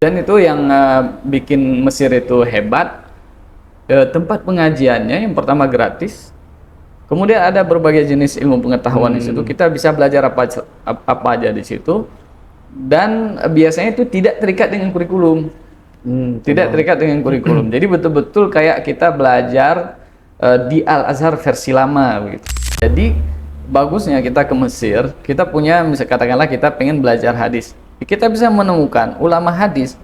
Dan itu yang bikin Mesir itu hebat. Tempat pengajiannya yang pertama gratis. Kemudian ada berbagai jenis ilmu pengetahuan di situ. Kita bisa belajar apa aja di situ. Dan biasanya itu tidak terikat dengan kurikulum. Tidak terikat dengan kurikulum. Jadi betul-betul kayak kita belajar di Al-Azhar versi lama begitu. Jadi bagusnya kita ke Mesir, kita punya, misalnya katakanlah kita pengen belajar hadis, kita bisa menemukan ulama hadis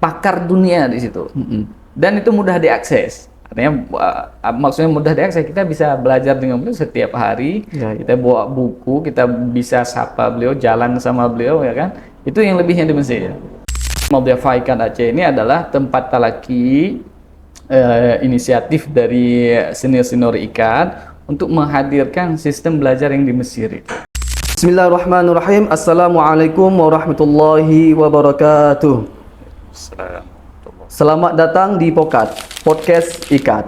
pakar dunia di situ. Dan itu mudah diakses. Artinya maksudnya mudah diakses, kita bisa belajar dengan beliau setiap hari. Kita bawa buku, kita bisa sapa beliau, jalan sama beliau, ya kan. Itu yang lebihnya di Mesir. Maldivia Ikat Aceh ini adalah tempat talaki inisiatif dari senior-senior ikat untuk menghadirkan sistem belajar yang di Mesir itu. Bismillahirrahmanirrahim. Assalamualaikum warahmatullahi wabarakatuh. Selamat datang di Podcast Ikat.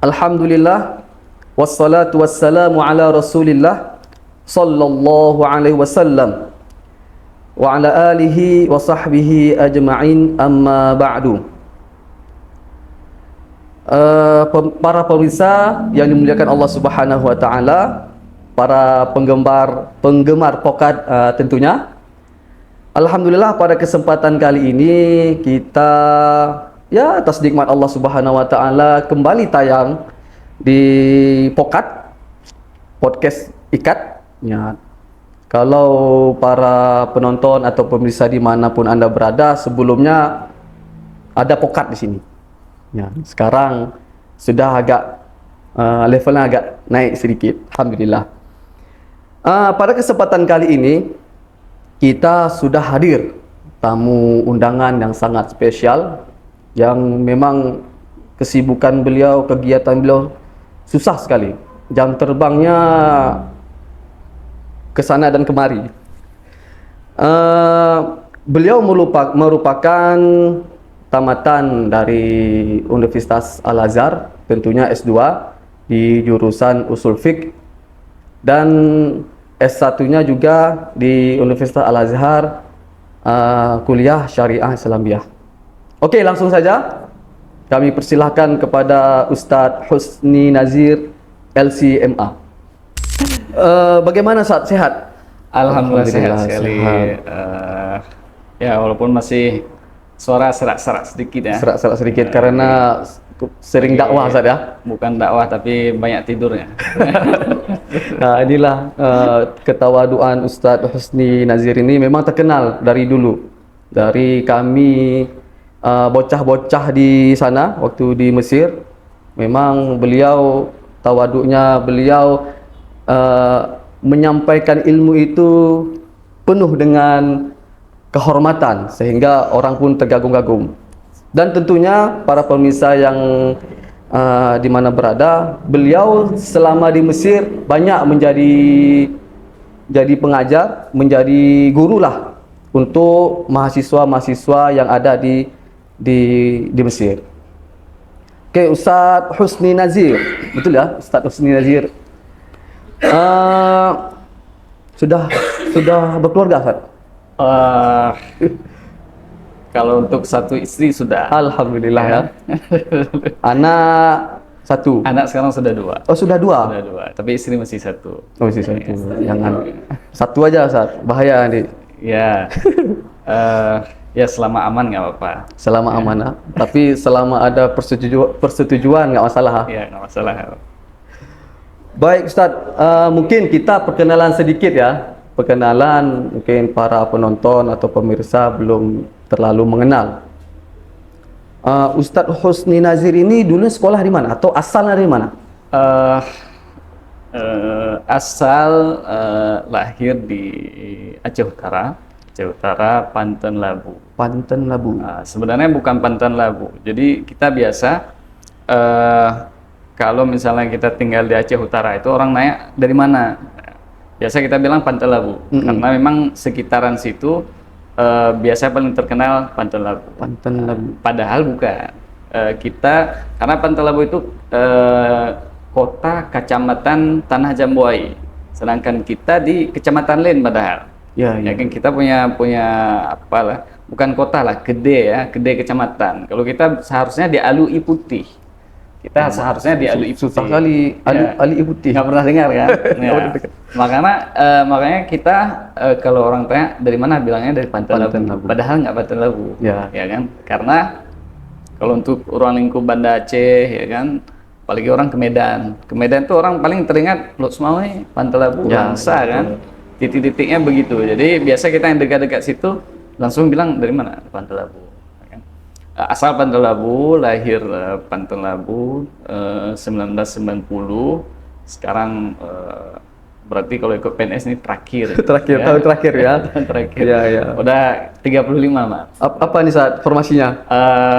Alhamdulillah, wassalatu wassalamu ala Rasulillah sallallahu alaihi wasallam wa ala alihi wa sahbihi ajma'in, amma ba'du. Para pemirsa yang dimuliakan Allah Subhanahu wa taala, para penggemar Podcast tentunya. Alhamdulillah, pada kesempatan kali ini kita atas nikmat Allah Subhanahu wa taala kembali tayang di Podcast Ikat. Kalau para penonton atau pemirsa dimanapun Anda berada, sebelumnya ada Podcast di sini. Sekarang sudah agak levelnya agak naik sedikit, alhamdulillah. Pada kesempatan kali ini kita sudah hadir tamu undangan yang sangat spesial, yang memang kesibukan beliau, kegiatan beliau susah sekali. Jam terbangnya ke sana dan kemari. Beliau merupakan tamatan dari Universitas Al-Azhar, tentunya S2 di jurusan Usul Fiqh, dan S1-nya juga di Universitas Al-Azhar, kuliah Syariah Islamiyah. Oke, langsung saja kami persilahkan kepada Ustadz Husni Nazir, LCMA. Bagaimana saat sehat? Alhamdulillah sehat sekali. Ya, walaupun masih suara serak-serak sedikit ya. Serak-serak sedikit karena sering dakwah, Ustaz ya? Bukan dakwah, tapi banyak tidurnya. Nah, inilah ketawaduan Ustadz Husni Nazir ini memang terkenal dari dulu. Dari kami bocah-bocah di sana waktu di Mesir, memang beliau tawaduknya, beliau menyampaikan ilmu itu penuh dengan kehormatan sehingga orang pun tergagum-gagum. Dan tentunya para pemirsa yang di mana berada, beliau selama di Mesir banyak menjadi pengajar, menjadi guru lah untuk mahasiswa-mahasiswa yang ada di Mesir. Oke, Ustadz Husni Nazir, betul ya, Ustadz Husni Nazir. Sudah berkeluarga, Ustadz? Kalau untuk satu istri sudah. Alhamdulillah ya. Anak satu. Anak sekarang sudah dua. Oh, sudah dua. Sudah dua. Tapi istri masih satu. Oh, masih satu. Jangan satu aja, Ustaz. Bahaya nanti. Ya. Ya selama aman nggak apa-apa. Selama aman, tapi selama ada persetujuan nggak masalah. Ya, nggak masalah. Baik, Ustaz. Mungkin kita perkenalan sedikit ya. Perkenalan, mungkin para penonton atau pemirsa belum terlalu mengenal. Ustadz Husni Nazir ini dulu sekolah di mana atau asalnya dari mana? Asal lahir di Aceh Utara, Panten Labu. Panten Labu. Sebenarnya bukan Panten Labu. Jadi kita biasa kalau misalnya kita tinggal di Aceh Utara itu orang nanya dari mana? Biasa kita bilang Panten Labu, karena memang sekitaran situ biasa paling terkenal Panten Labu. Panten Labu. Padahal bukan. Karena Panten Labu itu kota kecamatan Tanah Jambuai, sedangkan kita di kecamatan lain padahal. Ya, ya kan kita punya bukan kota lah, Gede ya, Gede kecamatan. Kalau kita seharusnya di Alui Putih. Kita seharusnya di Alui Putih. Susah kali Ali Putih. Nggak pernah dengar kan? Ya. Makanya kita kalau orang tanya dari mana, bilangnya dari Pantai Labu. Padahal nggak Pantai Labu, ya kan? Karena kalau untuk ruang lingkup Banda Aceh, ya kan, apalagi orang ke Medan. Ke Medan tuh orang paling teringat Lok Sumawe, Pantai Labu, Langsa kan. Titik-titiknya begitu. Jadi biasa kita yang dekat-dekat situ langsung bilang dari mana? Pantai Labu. Asal Pantai Labu, lahir Pantai Labu 1990. Sekarang berarti kalau ikut PNS ini terakhir. Terakhir, tahun terakhir ya. Terakhir. Ya. Udah 35, Mas. Apa nih saat formasinya?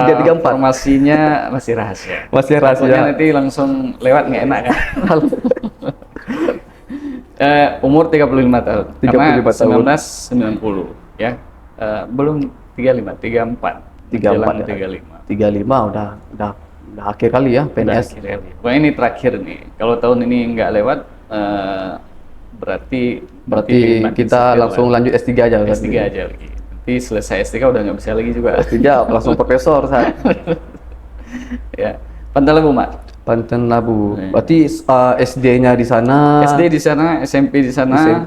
334. Formasinya masih rahasia. Masih rahasia. Pokoknya nanti langsung lewat nggak enak kan. Umur 35 tahun. 35 tahun. 1990 ya. Belum 35, 34. 34 ya. 35 udah akhir kali ya PNS. Wah, ini terakhir nih. Kalau tahun ini nggak lewat, berarti kita langsung lanjut S3 aja. S3 aja lagi. Nanti selesai S3 udah nggak bisa lagi juga. S3 langsung profesor saat. Ya, Pantai Labu, Mak. Pantai Labu. Berarti SD-nya di sana. SD di sana, SMP di sana.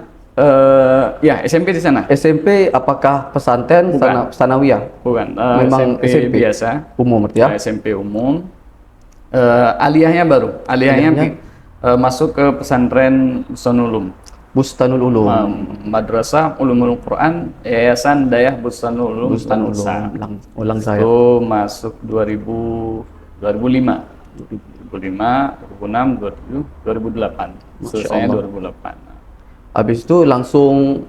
Ya, SMP di sana. SMP apakah pesantren sanawiyah? Bukan, memang SMP biasa. Umum ya? SMP umum. Aliyahnya baru. Aliyahnya masuk ke pesantren Bustanul Ulum. Madrasah Ulumul Quran, Yayasan Dayah Bustanul Ulum. Ulang saya. Itu masuk 2005. 2006, 2007, 2008. Selesainya 2008. Habis itu langsung,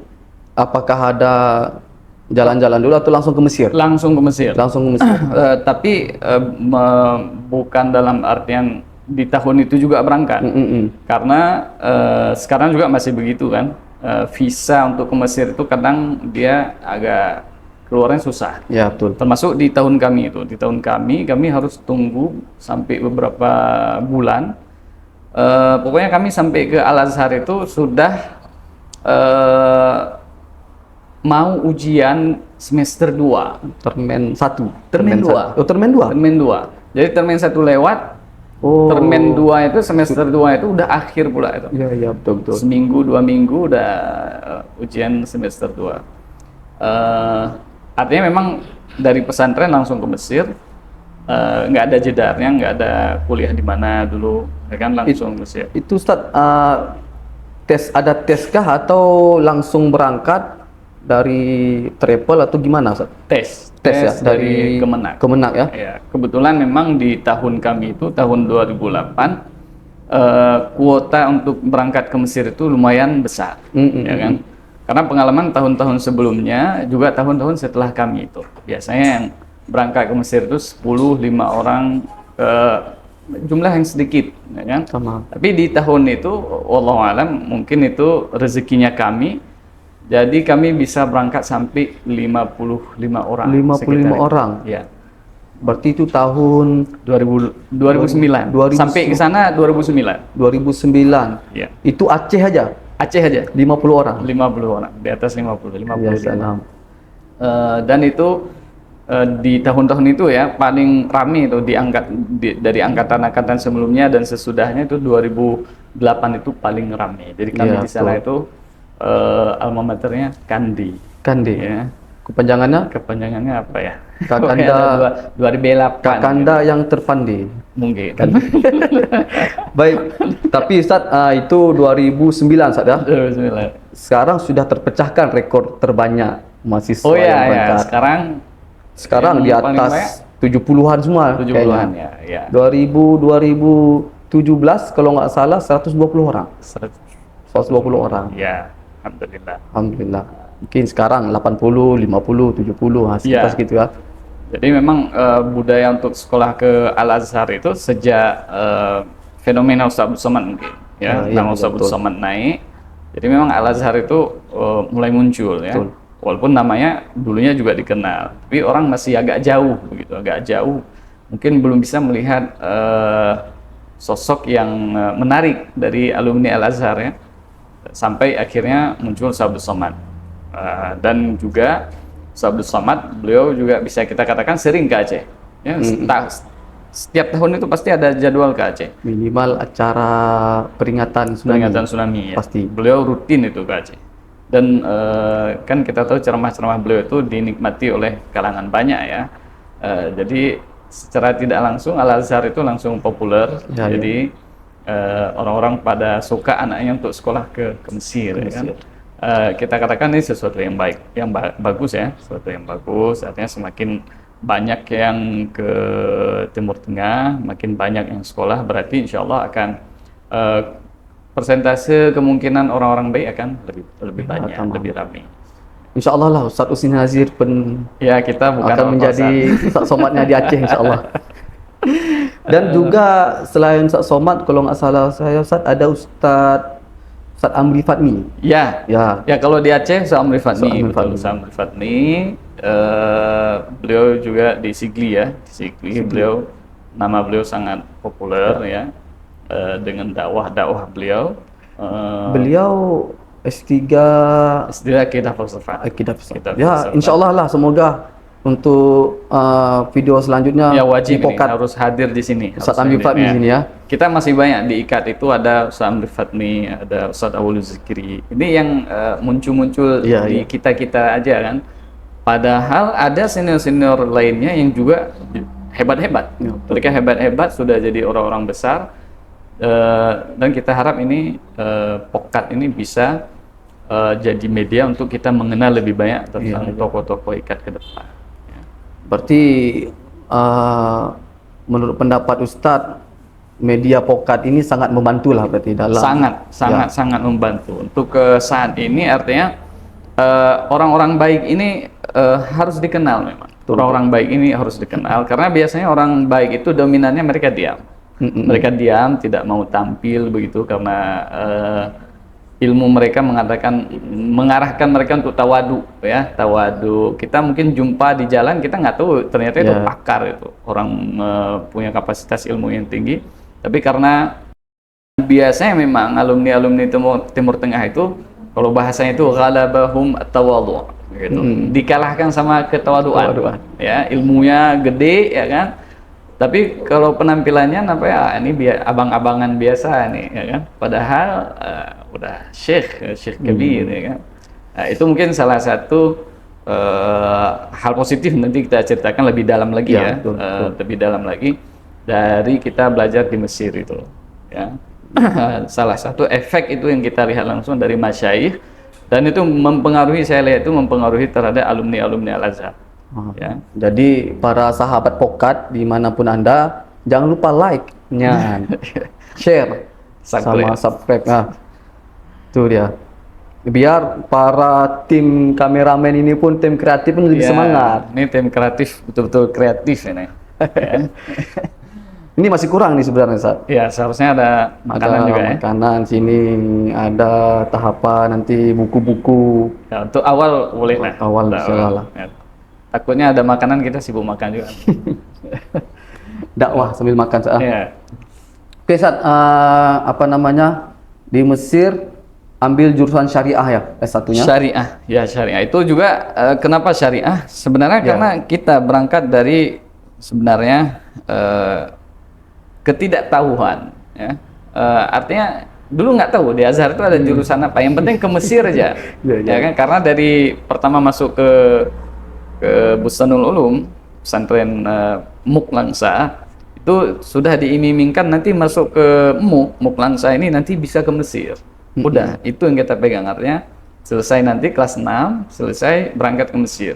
apakah ada jalan-jalan dulu atau langsung ke Mesir? Langsung ke Mesir. Tapi bukan dalam artian di tahun itu juga berangkat. Karena sekarang juga masih begitu kan. Visa untuk ke Mesir itu kadang dia agak keluarnya susah. Ya, betul. Termasuk di tahun kami itu. Di tahun kami harus tunggu sampai beberapa bulan. Pokoknya kami sampai ke Al-Azhar itu sudah mau ujian semester 2, termen 1, termen 2. Oh, termen 2. Termen 2. Jadi termen 1 lewat. Termen 2 itu semester 2 itu udah akhir pula itu. Iya, betul. Seminggu 2 minggu udah ujian semester 2. Artinya memang dari pesantren langsung ke Mesir. Nggak ada jedarnya, nggak ada kuliah di mana dulu, ya kan, langsung ke Mesir. Itu Ustaz, ada tes kah atau langsung berangkat dari travel atau gimana, Ustaz? Tes ya dari Kemenak. Kemenak ya? Ya, kebetulan memang di tahun kami itu tahun 2008 kuota untuk berangkat ke Mesir itu lumayan besar, ya kan? Karena pengalaman tahun-tahun sebelumnya juga tahun-tahun setelah kami itu biasanya yang berangkat ke Mesir itu 10, 5 orang, jumlah yang sedikit, ya kan? Sama. Tapi di tahun itu, wallahu alam, mungkin itu rezekinya kami. Jadi kami bisa berangkat sampai 55 orang. 55 orang. Ya. Berarti itu tahun 2009. Sampai ke sana 2009. 2009. Ya. Itu Aceh aja. Aceh aja. 50 orang. 50 orang. Di atas 50. Ya, salam. Dan itu di tahun-tahun itu ya paling ramai itu dari angkatan-angkatan sebelumnya dan sesudahnya itu 2008 itu paling ramai. Jadi kami di sana itu alma maternya Kandi. Ya. Kepanjangannya apa ya? Kakanda 2008. Kakanda yang terpandai. Mungkin. Baik. Tapi Ustaz, itu 2009 Ustaz ya? 2009. Sekarang sudah terpecahkan rekor terbanyak mahasiswa yang berangkat. Sekarang di atas 70-an semua. 70-an ya. 2017 kalau nggak salah 120 orang. 120 orang. Ya, Alhamdulillah. Mungkin sekarang 80, 50, 70 sekitar segitu ya. Jadi memang budaya untuk sekolah ke Al-Azhar itu sejak fenomena Ustaz Abdul Somad mungkin ya, nama Ustaz Abdul Somad naik. Jadi memang Al-Azhar itu mulai muncul ya. Betul. Walaupun namanya dulunya juga dikenal, tapi orang masih agak jauh begitu, mungkin belum bisa melihat sosok yang menarik dari alumni Al-Azhar ya, sampai akhirnya muncul Ustaz Abdul Somad. Dan juga Ustaz Abdul Somad, beliau juga bisa kita katakan sering ke Aceh. Ya, setiap tahun itu pasti ada jadwal ke Aceh. Minimal acara peringatan tsunami. Peringatan tsunami ya. Pasti. Beliau rutin itu ke Aceh. Dan kan kita tahu ceramah-ceramah beliau itu dinikmati oleh kalangan banyak ya. Jadi secara tidak langsung Al Azhar itu langsung populer. Ya, jadi orang-orang pada suka anaknya untuk sekolah ke Mesir, ya kan? Kita katakan ini sesuatu yang baik, yang bagus ya, sesuatu yang bagus. Artinya semakin banyak yang ke Timur Tengah, makin banyak yang sekolah, berarti insya Allah akan persentase kemungkinan orang-orang baik akan lebih banyak, lebih ramai. Insya Allah lah Ustaz Husin Nazir Ya, kita bukan akan menjadi Ustaz Somadnya di Aceh insya Allah. Dan juga selain Ustaz Somad, kalau nggak salah saya Ustaz, ada Ustaz Amri Fadmi. Ya, kalau di Aceh Ustaz Amri Fadmi, Ustaz Amri Fadmi, beliau juga di Sigli ya, di Sigli beliau, nama beliau sangat populer ya, dengan dakwah beliau. Beliau S3 Akidah Falsafah. Ya, insya Allah lah, semoga untuk video selanjutnya ya wajib di Pokat harus hadir di sini. Ustaz Amri Fadmi di sini ya. Kita masih banyak di IKAT itu, ada Ustaz Amri Fadmi, ada Ustaz Awalul Zikri. Ini yang muncul-muncul di kita-kita aja kan. Padahal ada senior-senior lainnya yang juga hebat-hebat. Mereka hebat-hebat sudah jadi orang-orang besar. Dan kita harap ini Pokat ini bisa jadi media untuk kita mengenal lebih banyak tentang tokoh-tokoh IKAT ke depan. Berarti menurut pendapat Ustadz, media Pokat ini sangat membantu lah berarti dalam sangat membantu untuk saat ini. Artinya orang-orang baik ini harus dikenal memang. Orang-orang baik ini harus dikenal karena biasanya orang baik itu dominannya mereka diam. Mereka diam, tidak mau tampil begitu karena ilmu mereka mengarahkan mereka untuk tawadu ya, tawadu. Kita mungkin jumpa di jalan, kita nggak tahu ternyata itu pakar, itu orang punya kapasitas ilmu yang tinggi, tapi karena biasanya memang alumni Timur Tengah itu kalau bahasanya itu ghalabahum at-tawadhu gitu. Dikalahkan sama ketawaduan. Ya, ilmunya gede ya kan. Tapi kalau penampilannya ini abang-abangan biasa nih ya kan. Padahal udah syekh kabir ya kan. Nah, itu mungkin salah satu hal positif, nanti kita ceritakan lebih dalam lagi lebih dalam lagi dari kita belajar di Mesir itu ya. Salah satu efek itu yang kita lihat langsung dari masyayikh, dan itu mempengaruhi, saya lihat itu mempengaruhi terhadap alumni Al-Azhar. Ya. Jadi para sahabat Pokat dimanapun Anda, jangan lupa like-nya, share, sama subscribe. Nah, itu dia. Biar para tim kameramen ini pun, tim kreatif pun lebih semangat. Ini tim kreatif, betul-betul kreatif ini. Ini masih kurang nih sebenarnya, Ustaz. Ya, seharusnya ada makanan juga ya. Makanan sini, ada tahapan nanti buku-buku. Ya, untuk awal boleh lah. Awal lah. Ya. Takutnya ada makanan kita sibuk makan juga. Dakwah sambil makan, Ustaz. Ya. Oke, Ustaz, di Mesir ambil jurusan syariah ya, S1-nya? Syariah. Itu juga kenapa syariah? Sebenarnya karena kita berangkat dari sebenarnya ketidaktahuan ya. Artinya dulu nggak tahu di Azhar itu ada jurusan apa, yang penting ke Mesir aja. Ya kan, karena dari pertama masuk ke Bustanul Ulum, pesantren MUK Langsa, itu sudah diiming-imingkan nanti masuk ke MUK Langsa ini nanti bisa ke Mesir. Udah, itu yang kita pegang. Artinya selesai nanti kelas 6, selesai berangkat ke Mesir.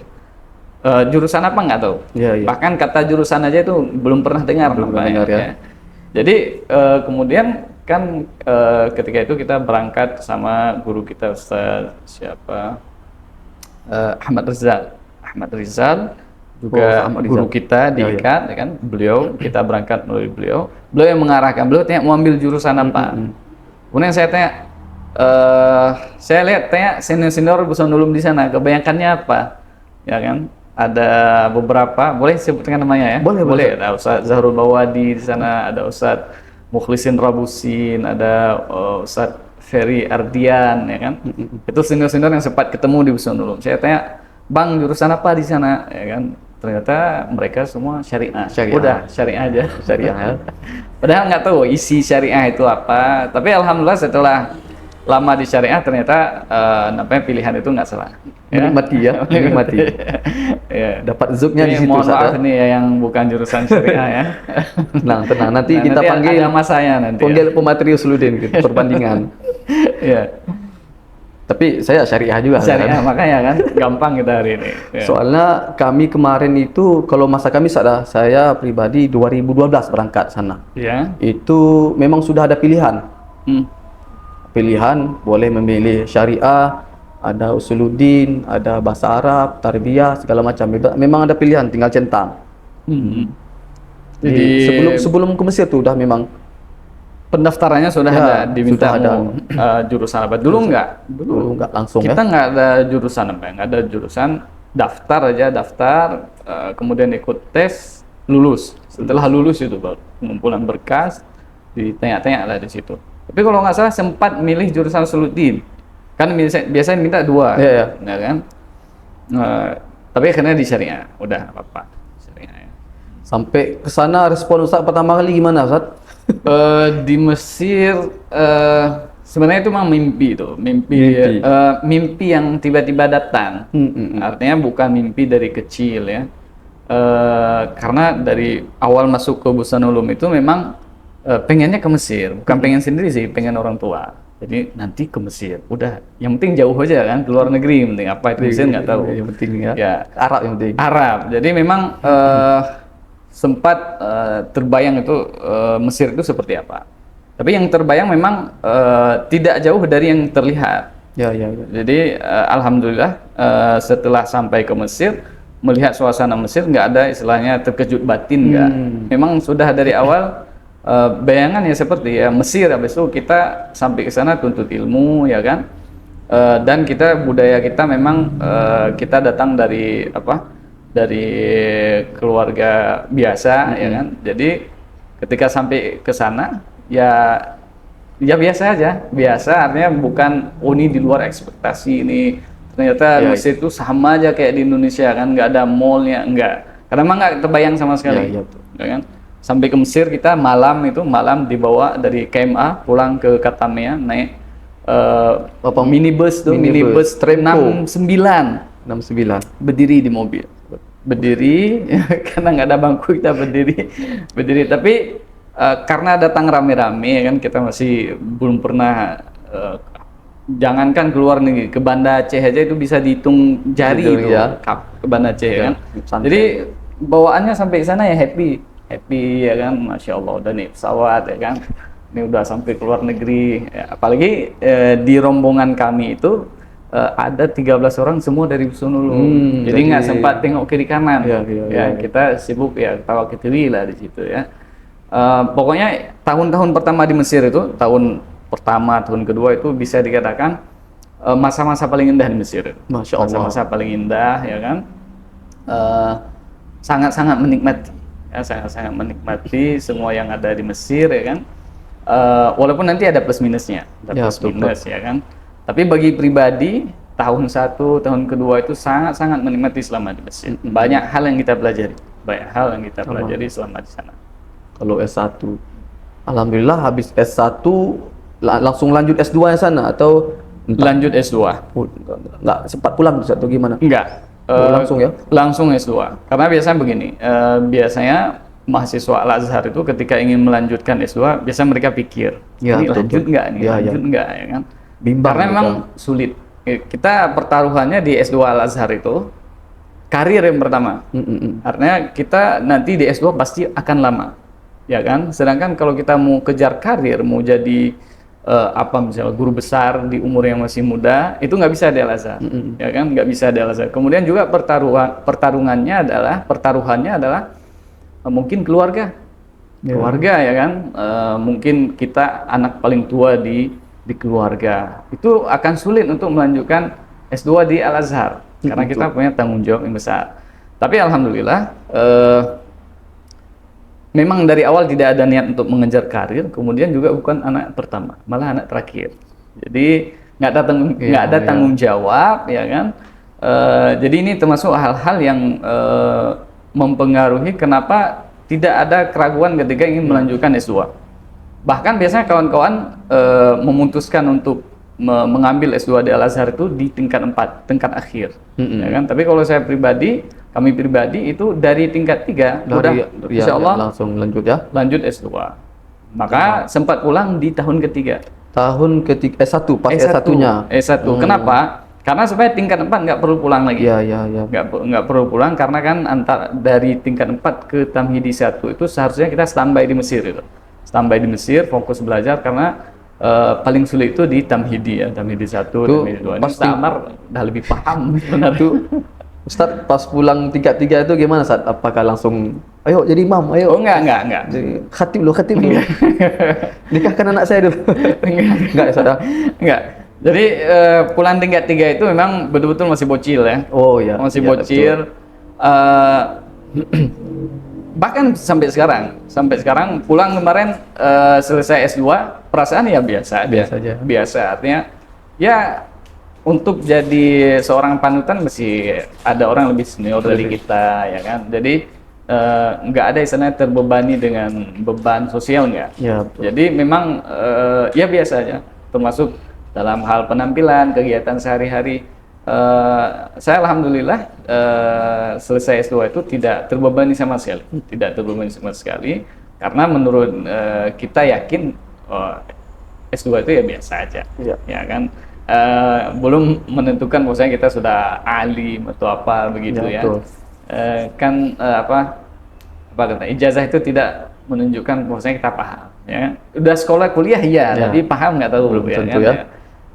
Jurusan apa nggak tahu. Bahkan kata jurusan aja itu belum pernah dengar. Ya. Jadi kemudian kan ketika itu kita berangkat sama guru kita, Ustaz Ahmad Rizal juga guru kita di IKAT ya kan. Kita berangkat melalui beliau yang mengarahkan. Beliau tanya mau ambil jurusan apa. Kemudian saya tanya, saya lihat senior Bustanul Ulum di sana, kebanyakannya apa ya kan. Ada beberapa, boleh sebutkan namanya ya? Boleh. Ada Ustaz Zahrul Bawadi di sana, ada Ustaz Mukhlisin Rabusin, ada Ustaz Ferry Ardian ya kan. Itu senior-senior yang sempat ketemu di Bustanul Ulum. Saya tanya, Bang, jurusan apa di sana? Ya kan? Ternyata mereka semua syariah. Syariah. Udah, syariah aja. Syariah ya. Padahal nggak tahu isi syariah itu apa. Tapi alhamdulillah setelah lama di syariah ternyata namanya pilihan itu nggak salah. Menikmati ya, menikmati. Ya. Dapat zuknya di Ini situ, mohon Ustaz, maaf ya. nih ya yang bukan jurusan syariah ya. Tenang, tenang. Nanti Nah, kita nanti panggil ada masanya nanti. panggil pemateri Usuludin gitu, perbandingan. Ya. Tapi saya syariah juga. Syariah kan. makanya kan gampang kita hari ini. Ya. Soalnya kami kemarin itu, kalau masa kami saya pribadi 2012 berangkat sana. Ya. Itu memang sudah ada pilihan. Hmm. Pilihan boleh memilih syariah, ada Usuluddin, ada bahasa Arab, tarbiyah, segala macam. Itu memang ada pilihan, tinggal centang. Hmm. Jadi sebelum ke Mesir tuh udah memang pendaftarannya sudah Ya, ada, diminta sudah ada. mau jurusan apa. Dulu enggak. dulu nggak langsung Kita ya. nggak ada jurusan apa, nggak ada jurusan, daftar aja, daftar, kemudian ikut tes, lulus. Setelah lulus itu baru pengumpulan berkas, ditanya-tanya lah di situ. Tapi kalau nggak salah sempat milih jurusan Usuluddin, kan biasanya minta dua, Iya, iya. ya kan? Tapi akhirnya di syariah, udah apa-apa syariah ya. Sampai ke sana respon Ustaz pertama kali gimana, Ustaz? Di Mesir sebenarnya itu memang mimpi itu, Mimpi. mimpi yang tiba-tiba datang. Artinya bukan mimpi dari kecil ya. Karena dari awal masuk ke Busanulum itu memang pengennya ke Mesir, bukan pengen sendiri sih, pengen orang tua. Jadi nanti ke Mesir, udah. Yang penting jauh aja kan, ke luar negeri, yang penting apa itu Mesir nggak tahu. Yang penting ya. Ya. Arab yang penting. Arab. Jadi memang sempat terbayang itu Mesir itu seperti apa. Tapi yang terbayang memang tidak jauh dari yang terlihat. Ya, ya, ya. Jadi alhamdulillah setelah sampai ke Mesir, melihat suasana Mesir nggak ada istilahnya terkejut batin nggak. Memang sudah dari awal bayangan ya seperti ya Mesir, habis itu kita sampai ke sana tuntut ilmu ya kan. Dan kita budaya kita memang kita datang dari apa? Dari keluarga biasa ya kan. Jadi ketika sampai ke sana ya biasa aja, biasa artinya bukan ini di luar ekspektasi ini. Ternyata Ya, Mesir itu sama aja kayak di Indonesia kan, nggak ada mallnya, enggak. Karena emang nggak terbayang sama sekali. Ya, Ya kan? Sampai ke Mesir kita malam dibawa dari KMA pulang ke Katamea naik Apa? minibus tuh, minibus Trempo 69 69. berdiri di mobil, berdiri karena nggak ada bangku kita berdiri tapi karena datang rame-rame ya kan, kita masih belum pernah jangankan keluar negeri, ke Banda Aceh aja itu bisa dihitung jari Gitu, itu ya. ke Banda Aceh ya kan. santai. Jadi bawaannya sampai sana ya happy ya kan, masya Allah udah nih pesawat ya kan, ini udah sampai keluar negeri ya, apalagi di rombongan kami itu ada 13 orang semua dari Busanulum. Jadi nggak sempat tengok kiri kanan. Ya. Kita sibuk ya tawa ketiri lah di situ ya. Pokoknya tahun-tahun pertama di Mesir itu, tahun pertama, tahun kedua itu bisa dikatakan masa-masa paling indah di Mesir. Masya Allah. Masa-masa paling indah ya kan. Sangat-sangat menikmati. Ya, sangat-sangat menikmati semua yang ada di Mesir ya kan. Walaupun nanti ada plus minusnya, ada Ya, plus betul. minus ya kan. Tapi bagi pribadi, tahun 1, tahun kedua itu sangat-sangat menikmati selama di Mesir. Banyak hal yang kita pelajari, selama di sana. Kalau S1, alhamdulillah habis S1 langsung lanjut S2 yang sana atau Lanjut S2. nggak sempat pulang atau gimana? Enggak. Langsung ya? Langsung S2. Karena biasanya begini, biasanya mahasiswa Al-Azhar itu ketika ingin melanjutkan S2, biasanya mereka pikir, Ya, ini betul, lanjut betul. nggak nih, Ya, lanjut ya. nggak ya kan? Bimbang Karena mereka. memang sulit. Kita pertaruhannya di S2 Al-Azhar itu karir yang pertama. Artinya kita nanti di S2 pasti akan lama, ya kan? Sedangkan kalau kita mau kejar karir, mau jadi misalnya guru besar di umur yang masih muda, itu nggak bisa di Al-Azhar, ya kan? Nggak bisa di Al-Azhar. Kemudian juga pertaruhannya adalah mungkin keluarga, ya kan? Mungkin kita anak paling tua di keluarga, itu akan sulit untuk melanjutkan S2 di Al-Azhar karena kita punya tanggung jawab yang besar. Tapi alhamdulillah memang dari awal tidak ada niat untuk mengejar karir, kemudian juga bukan anak pertama, malah anak terakhir. Jadi nggak ada tanggung jawab ya kan. Jadi ini termasuk hal-hal yang mempengaruhi kenapa tidak ada keraguan ketika ingin melanjutkan S2. Bahkan biasanya kawan-kawan memutuskan untuk mengambil S2 di Al-Azhar itu di tingkat 4, tingkat akhir. Ya kan? Tapi kalau saya pribadi, kami pribadi itu dari tingkat 3 udah insya Allah langsung lanjut ya. Lanjut S2. Maka sempat pulang di tahun ketiga. Tahun ketiga S1 pas S1-nya. S1. Kenapa? Karena supaya tingkat 4 nggak perlu pulang lagi. Iya. Nggak perlu pulang karena kan dari tingkat 4 ke Tamhidi 1 itu seharusnya kita standby di Mesir itu. Standby di Mesir, fokus belajar karena paling sulit itu di Tamhidi ya, Tamhidi 1, Tamhidi 2. Ini Amar udah lebih paham sebenarnya. Itu Ustaz pas pulang tingkat 3 itu gimana Ustaz? Apakah langsung ayo jadi imam, ayo? Oh enggak. Jadi khatib dulu. Nikahkan anak saya dulu. Enggak ya Ustaz? Enggak. Jadi pulang tingkat 3 itu memang betul-betul masih bocil ya. Oh ya. Masih ya, bocil. Bahkan sampai sekarang pulang kemarin selesai S2, perasaan ya biasa aja. Biasa, artinya ya untuk jadi seorang panutan mesti ada orang lebih senior dari kita ya kan. Jadi nggak ada istilahnya terbebani dengan beban sosial nggak. Ya, betul. Jadi memang ya biasa aja, termasuk dalam hal penampilan, kegiatan sehari-hari. Saya alhamdulillah selesai S2 itu tidak terbebani sama sekali, karena menurut kita yakin S2 itu ya biasa aja, ya kan. Belum menentukan bahwasanya kita sudah alim atau apa begitu ya. Kan apa kata ijazah itu tidak menunjukkan bahwasanya kita paham ya. Udah sekolah kuliah ya. Tapi paham nggak tahu belum ya, kan?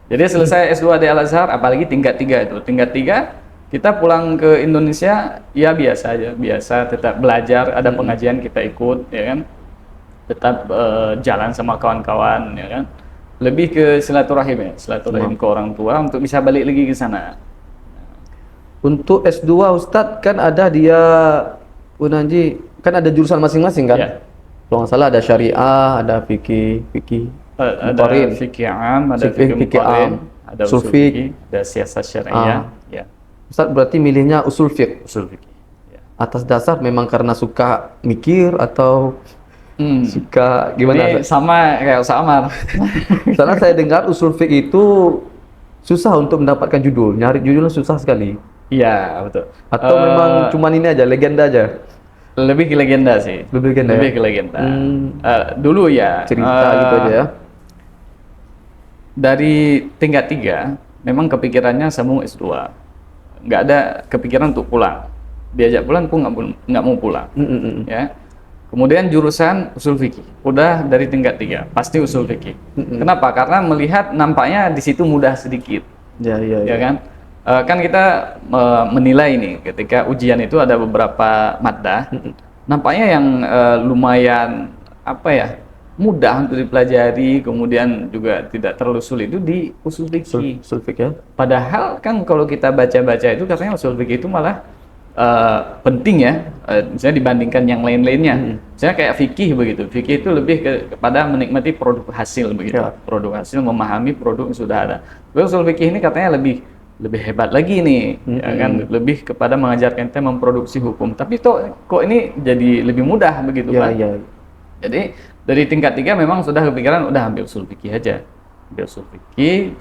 Jadi selesai S2 di Al-Azhar, apalagi tingkat 3 itu. Tingkat 3 kita pulang ke Indonesia ya biasa aja, tetap belajar, ada pengajian kita ikut ya kan. Tetap jalan sama kawan-kawan ya kan. Lebih ke silaturahim ke orang tua untuk bisa balik lagi ke sana. Untuk S2 Ustadz kan ada dia Unanji kan ada jurusan masing-masing kan? Ya. Kalau nggak salah ada syariah, ada fikih, ada fikih am, ada fikih muqarrin, ada usul fikih, ada siasat syariah. Ya. Ustadz berarti milihnya usul fikih. Ya. Atas dasar memang karena suka mikir atau suka gimana? Ini sama kayak Samar. Karena saya dengar usul fiqh itu susah untuk mendapatkan judul, nyari judulnya susah sekali. Iya betul. Atau memang cuman ini aja, legenda aja? Lebih ke legenda sih. Lebih ke legenda. Dulu ya. Cerita gitu aja ya. Dari tingkat 3, memang kepikirannya sambung S2. Nggak ada kepikiran untuk pulang. Diajak pulang pun nggak mau pulang. Ya. Kemudian jurusan usul fikih, udah dari tingkat 3, pasti usul fikih. Kenapa? Karena melihat nampaknya di situ mudah sedikit. Ya kan? Kan kita menilai nih, ketika ujian itu ada beberapa maddah, nampaknya yang lumayan mudah untuk dipelajari, kemudian juga tidak terlalu sulit itu di usul fikih. Ya. Padahal kan kalau kita baca-baca itu katanya usul fikih itu malah penting ya, misalnya dibandingkan yang lain-lainnya. Misalnya kayak fikih begitu. Fikih itu lebih kepada menikmati produk hasil begitu. Ya. Produk hasil, memahami produk yang sudah ada. Tapi usul fikih ini katanya lebih hebat lagi nih, ya kan? Lebih kepada mengajarkan kita memproduksi hukum. Tapi kok ini jadi lebih mudah begitu kan? Jadi dari tingkat 3 memang sudah kepikiran udah ambil usul fikih aja. Ambil usul fikih.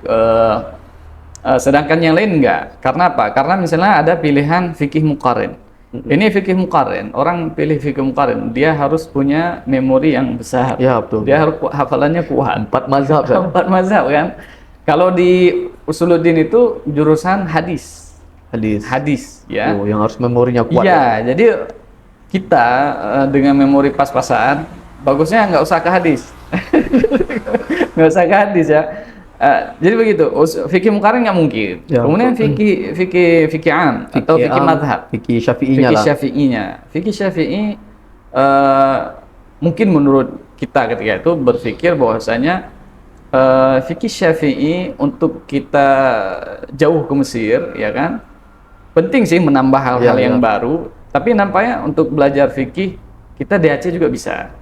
Sedangkan yang lain enggak. Karena apa? Karena misalnya ada pilihan fikih muqarrin. Ini fikih muqarrin. Orang pilih fikih muqarrin, dia harus punya memori yang besar. Ya, betul. Dia harus hafalannya kuat. 4 mazhab kan? 4 mazhab kan. Kalau di Usuluddin itu jurusan hadis ya. Oh, yang harus memorinya kuat. Iya, jadi kita dengan memori pas-pasan, bagusnya nggak usah ke hadis. Nggak usah ke hadis ya. Jadi begitu, fikih muqarrin nggak mungkin. Ya, kemudian fikih am atau fikih madhab, fikih syafi'inya. Fikih syafi'i mungkin menurut kita ketika itu berpikir bahwasanya fikih syafi'i untuk kita jauh ke Mesir, ya kan, penting sih menambah hal-hal yang baru. Tapi nampaknya untuk belajar fikih kita di Aceh juga bisa,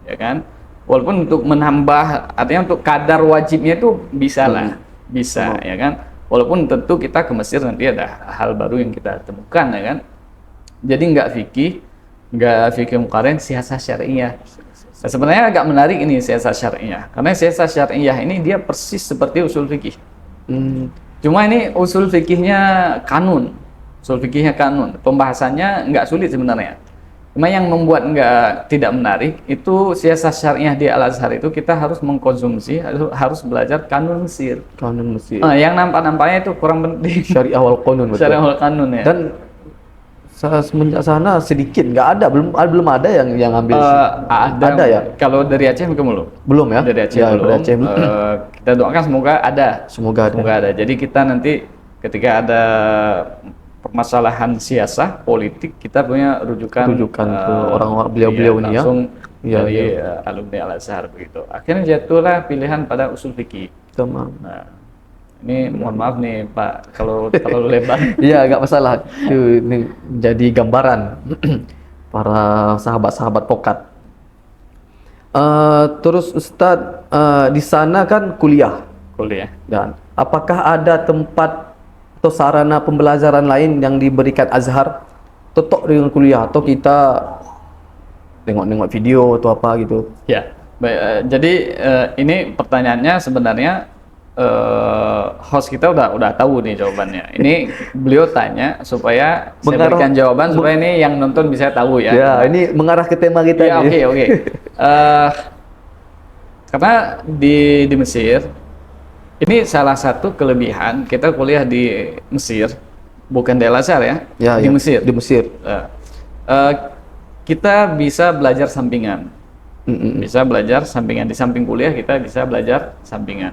ya kan. Walaupun untuk menambah, artinya untuk kadar wajibnya itu bisa lah, bisa ya kan. Walaupun tentu kita ke Mesir nanti ada hal baru yang kita temukan, ya kan. Jadi nggak fikih muqarren, siasah syariah. Nah, sebenarnya agak menarik ini siasah syariah, karena siasah syariah ini dia persis seperti usul fikih. Cuma ini usul fikihnya kanun, pembahasannya nggak sulit sebenarnya. Cuma yang membuat tidak menarik itu siasah syariah di Al-Azhar itu kita harus mengkonsumsi, harus belajar kanun Mesir. Kanun Mesir. Yang nampak-nampaknya itu kurang penting. Syariah wal qanun, betul. Syariah wal kanun, ya. Dan semenjak sana sedikit nggak ada, belum ada yang ambil. Ada ya? Kalau dari Aceh belum ya? Dari Aceh ya, belum. Dari Aceh. Kita doakan semoga ada. Semoga ada. Jadi kita nanti ketika ada permasalahan siasah politik, kita punya rujukan ke orang-orang beliau-beliau ini, langsung ya. dari alumni Al-Azhar begitu. Akhirnya jatuhlah pilihan pada usul fikih. Tamam. Nah, ini mohon maaf nih Pak kalau terlalu lebar. Iya, nggak masalah. Ini jadi gambaran para sahabat-sahabat pokat. Terus Ustadz, di sana kan kuliah. Dan apakah ada tempat atau sarana pembelajaran lain yang diberikan Azhar tetap dengan kuliah, atau kita tengok-tengok video atau apa gitu? Ya, baik, jadi ini pertanyaannya sebenarnya host kita udah tahu nih jawabannya. Ini beliau tanya supaya saya berikan jawaban supaya ini yang nonton bisa tahu ya. Ya, ini mengarah ke tema kita. Ya, oke. Karena di Mesir ini salah satu kelebihan kita kuliah di Mesir, bukan di Al-Azhar ya, di Mesir. Di Mesir. Kita bisa belajar sampingan. Bisa belajar sampingan, di samping kuliah kita bisa belajar sampingan.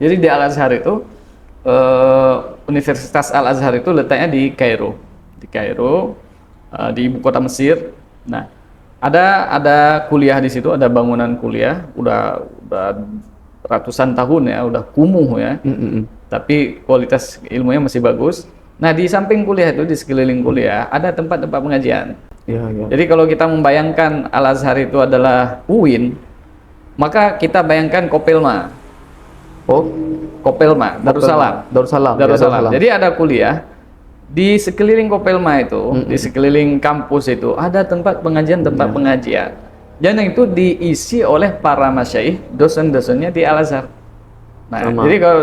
Jadi di Al-Azhar itu Universitas Al-Azhar itu letaknya di Kairo. Di ibu kota Mesir. Nah, ada kuliah di situ, ada bangunan kuliah udah ratusan tahun ya, udah kumuh ya. Tapi kualitas ilmunya masih bagus. Nah, di samping kuliah itu, di sekeliling kuliah ada tempat-tempat pengajian. Ya. Jadi kalau kita membayangkan Al-Azhar itu adalah UIN, maka kita bayangkan Kopelma. Kopelma, Darussalam. Jadi ada kuliah di sekeliling Kopelma itu, di sekeliling kampus itu ada tempat pengajian, pengajian. Dan itu diisi oleh para masyaikh, dosen-dosennya di Al-Azhar. Nah, jadi kalau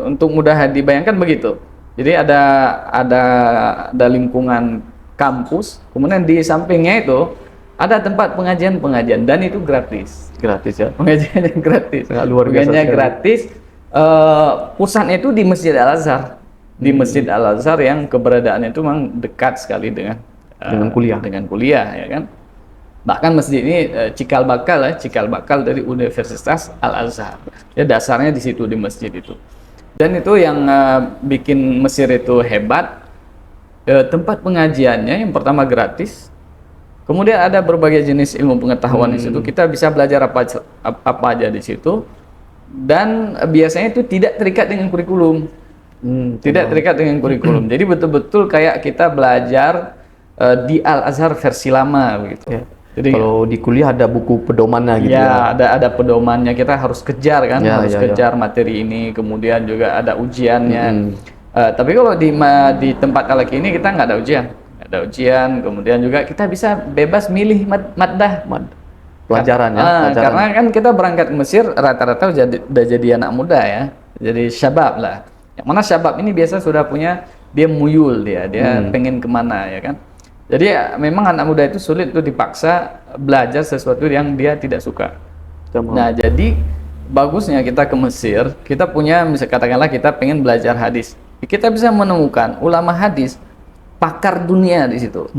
untuk mudah dibayangkan begitu. Jadi ada lingkungan kampus, kemudian di sampingnya itu ada tempat pengajian dan itu gratis ya. Pengajiannya gratis. Luar biasa. Pengajiannya gratis. Pusatnya itu di Masjid Al-Azhar. Di Masjid Al-Azhar yang keberadaannya itu memang dekat sekali dengan kuliah ya kan. Bahkan masjid ini cikal bakal dari Universitas Al-Azhar. Ya, dasarnya di situ, di masjid itu. Dan itu yang bikin Mesir itu hebat. Tempat pengajiannya yang pertama gratis. Kemudian ada berbagai jenis ilmu pengetahuan di situ. Kita bisa belajar apa aja di situ. Dan biasanya itu tidak terikat dengan kurikulum. Jadi betul-betul kayak kita belajar di Al-Azhar versi lama begitu. Ya. Jadi kalau di kuliah ada buku pedomannya gitu ya. Ada pedomannya, kita harus kejar kan, kejar materi ini, kemudian juga ada ujiannya. Tapi kalau di tempat Talaki ini kita nggak ada ujian, kemudian juga kita bisa bebas milih maddah. Pelajaran. Karena kan kita berangkat ke Mesir rata-rata udah jadi anak muda ya, jadi syabab lah. Yang mana syabab ini biasa sudah punya, dia muyul, dia pengen kemana ya kan. Jadi memang anak muda itu sulit tuh dipaksa belajar sesuatu yang dia tidak suka. Nah, jadi bagusnya kita ke Mesir, kita punya, katakanlah kita pengen belajar hadis, kita bisa menemukan ulama hadis, pakar dunia di situ,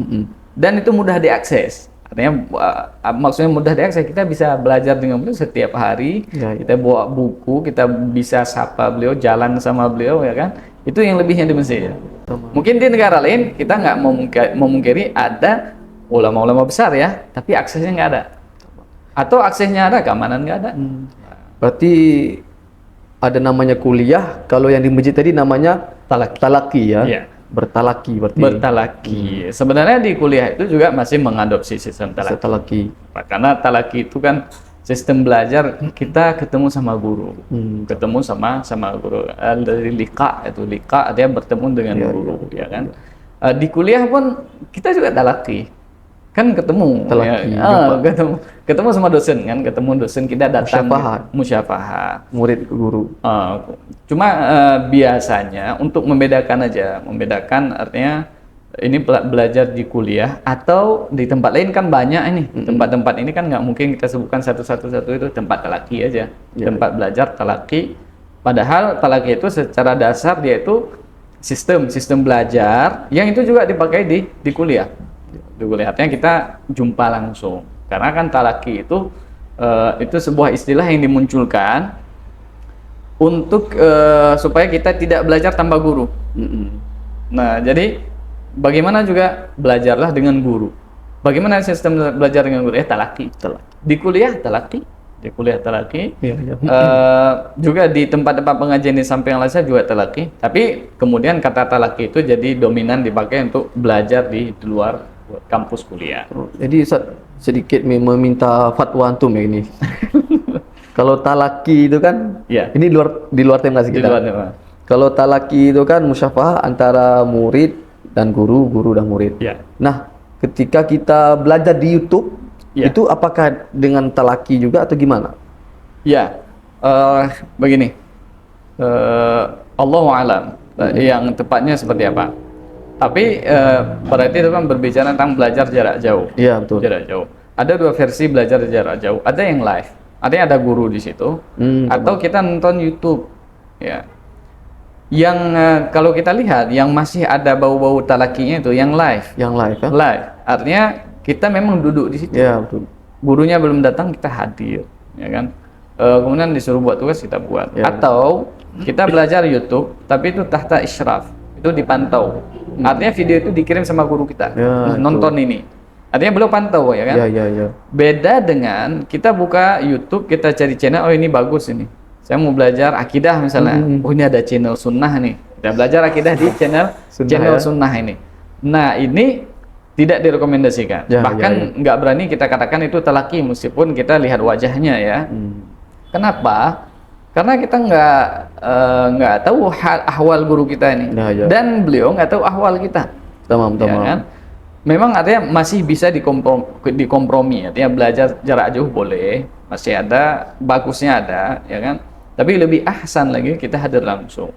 dan itu mudah diakses. Artinya maksudnya mudah diakses, kita bisa belajar dengan beliau setiap hari. Kita bawa buku, kita bisa sapa beliau, jalan sama beliau ya kan. Itu yang lebihnya di Mesir. Mungkin di negara lain kita nggak memungkiri ada ulama-ulama besar ya, tapi aksesnya nggak ada. Atau aksesnya ada, keamanan nggak ada. Berarti ada namanya kuliah, kalau yang di masjid tadi namanya talaki ya. Iya. Bertalaki berarti. Bertalaki. Sebenarnya di kuliah itu juga masih mengadopsi sistem talaki. Talaki. Karena talaki itu kan sistem belajar kita ketemu sama guru, Hmm. ketemu sama guru. Dari lika dia bertemu dengan Iya, guru, ya kan. Di kuliah pun kita juga talaki, kan ketemu, Talaki, ya. Ketemu sama dosen kan, ketemu dosen kita datang musyafahat. Murid ke guru. Cuma biasanya untuk membedakan artinya ini belajar di kuliah atau di tempat lain kan banyak ini. Tempat-tempat ini kan nggak mungkin kita sebutkan satu itu tempat talaki aja. Tempat belajar talaki. Padahal talaki itu secara dasar dia itu sistem belajar yang itu juga dipakai di kuliah. Di kuliah artinya kita jumpa langsung. Karena kan talaki itu sebuah istilah yang dimunculkan untuk supaya kita tidak belajar tanpa guru. Nah, jadi bagaimana juga belajarlah dengan guru. Bagaimana sistem belajar dengan guru? Talaki. Di kuliah talaki. Juga di tempat-tempat pengajian di samping Al-Azhar juga talaki. Tapi kemudian kata talaki itu jadi dominan dipakai untuk belajar di luar kampus kuliah. Jadi Ustaz, sedikit meminta fatwa antum ya ini. Kalau talaki itu kan, ini di luar tema sih kita. Kalau talaki itu kan musyafahah antara murid dan guru dan murid. Nah, ketika kita belajar di YouTube, itu apakah dengan talaki juga atau gimana? Begini. Allahu a'lam. Yang tepatnya seperti apa? Tapi berarti itu kan berbicara tentang belajar jarak jauh. Iya, betul. Jarak jauh. Ada dua versi belajar jarak jauh. Ada yang live, artinya ada guru di situ, atau kita nonton YouTube. Ya. Yang kalau kita lihat yang masih ada bau-bau talakinya itu yang live. Yang live kan? Live. Artinya kita memang duduk di situ. Iya, betul. Gurunya belum datang, kita hadir, ya kan? Kemudian disuruh buat tugas, kita buat. Atau kita belajar YouTube, tapi itu tahta isyraf, itu dipantau. Artinya video itu dikirim sama guru kita. Nonton ini. Artinya belum pantau, ya kan? Iya. Beda dengan kita buka YouTube, kita cari channel, oh ini bagus ini. Saya mau belajar akidah misalnya. Oh ini ada channel sunnah nih. Kita belajar akidah di channel sunnah ini. Nah ini tidak direkomendasikan. Bahkan nggak berani kita katakan itu talaki meskipun kita lihat wajahnya ya. Kenapa? Karena kita nggak tahu ahwal guru kita ini. Dan beliau nggak tahu ahwal kita. Tamam. Kan? Memang artinya masih bisa dikompromi. Artinya belajar jarak jauh boleh. Masih ada, bagusnya ada, ya kan? Tapi lebih ahsan lagi kita hadir langsung.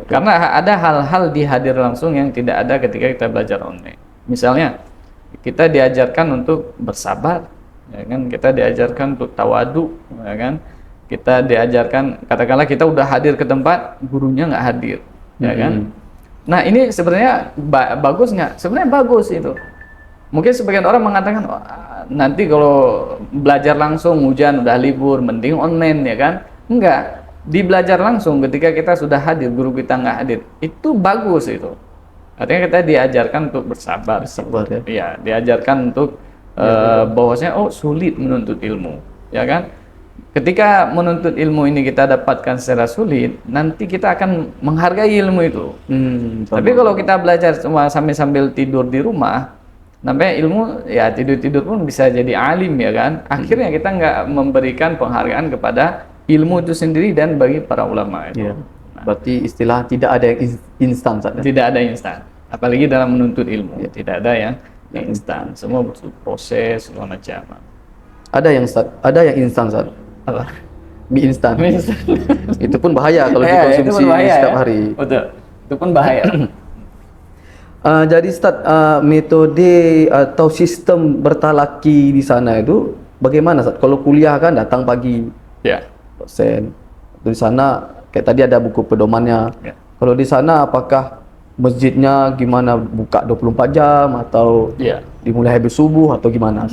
Karena ada hal-hal di hadir langsung yang tidak ada ketika kita belajar online. Misalnya kita diajarkan untuk bersabar, ya kan? Kita diajarkan untuk tawadu, ya kan? Kita diajarkan, katakanlah kita udah hadir ke tempat, gurunya nggak hadir, ya kan? Nah ini sebenarnya bagus nggak? Sebenarnya bagus itu. Mungkin sebagian orang mengatakan nanti kalau belajar langsung hujan udah libur, mending online, ya kan? Enggak. Di belajar langsung ketika kita sudah hadir, guru kita nggak hadir, itu bagus itu. Artinya kita diajarkan untuk bersabar. Ya. Iya, diajarkan untuk bahwasanya sulit menuntut ilmu, ya kan? Ketika menuntut ilmu ini kita dapatkan secara sulit, nanti kita akan menghargai ilmu itu. Tapi kalau kita belajar cuma sambil tidur di rumah, namanya ilmu ya tidur pun bisa jadi alim, ya kan? Akhirnya kita nggak memberikan penghargaan kepada ilmu itu sendiri dan bagi para ulama itu. Berarti istilah tidak ada yang instan saja. Tidak ada instan, apalagi dalam menuntut ilmu. Tidak ada yang instan, semua butuh proses segala macam. Ada yang instan saja. Apa? Mie instan. Itu pun bahaya kalau dikonsumsi setiap hari. Betul. Itu pun bahaya. Jadi Ustaz, metode atau sistem bertalaki di sana itu bagaimana Ustaz? Kalau kuliah kan datang pagi. Dosen. Di sana kayak tadi ada buku pedomannya. Kalau di sana apakah masjidnya gimana, buka 24 jam atau dimulai habis subuh atau gimana?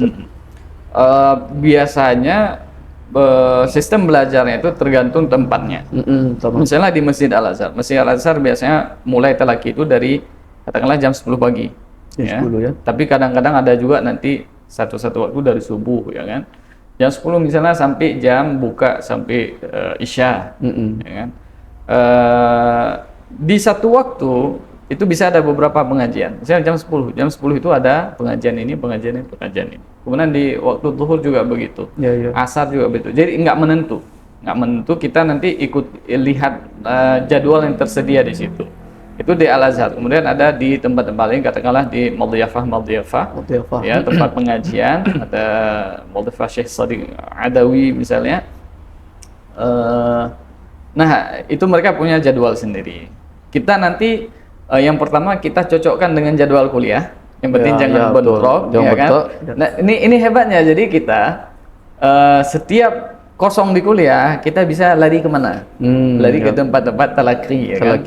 Biasanya sistem belajarnya itu tergantung tempatnya. Misalnya di Masjid Al-Azhar. Masjid Al-Azhar biasanya mulai talaki itu dari katakanlah jam 10 pagi. Jam 10 ya. Tapi kadang-kadang ada juga nanti satu waktu dari subuh, ya kan. Jam 10 misalnya sampai jam buka sampai Isya, ya kan. Di satu waktu itu bisa ada beberapa pengajian. Misalnya jam 10 itu ada pengajian ini, pengajian ini, pengajian ini. Kemudian di waktu zuhur juga begitu. Asar juga begitu. Jadi nggak menentu. Nggak menentu, kita nanti ikut lihat jadwal yang tersedia di situ. Itu di Al-Azhar. Kemudian ada di tempat-tempat lain, katakanlah di Maldiyafah, ya, tempat pengajian, ada Maldiyafah Syekh Sadiq Adawi misalnya. Nah, itu mereka punya jadwal sendiri. Kita nanti yang pertama kita cocokkan dengan jadwal kuliah. Yang penting jangan bentrok, ya kan? Nah, ini hebatnya. Jadi kita setiap kosong di kuliah, kita bisa lari kemana? Lari ke tempat-tempat talaki, ya kan?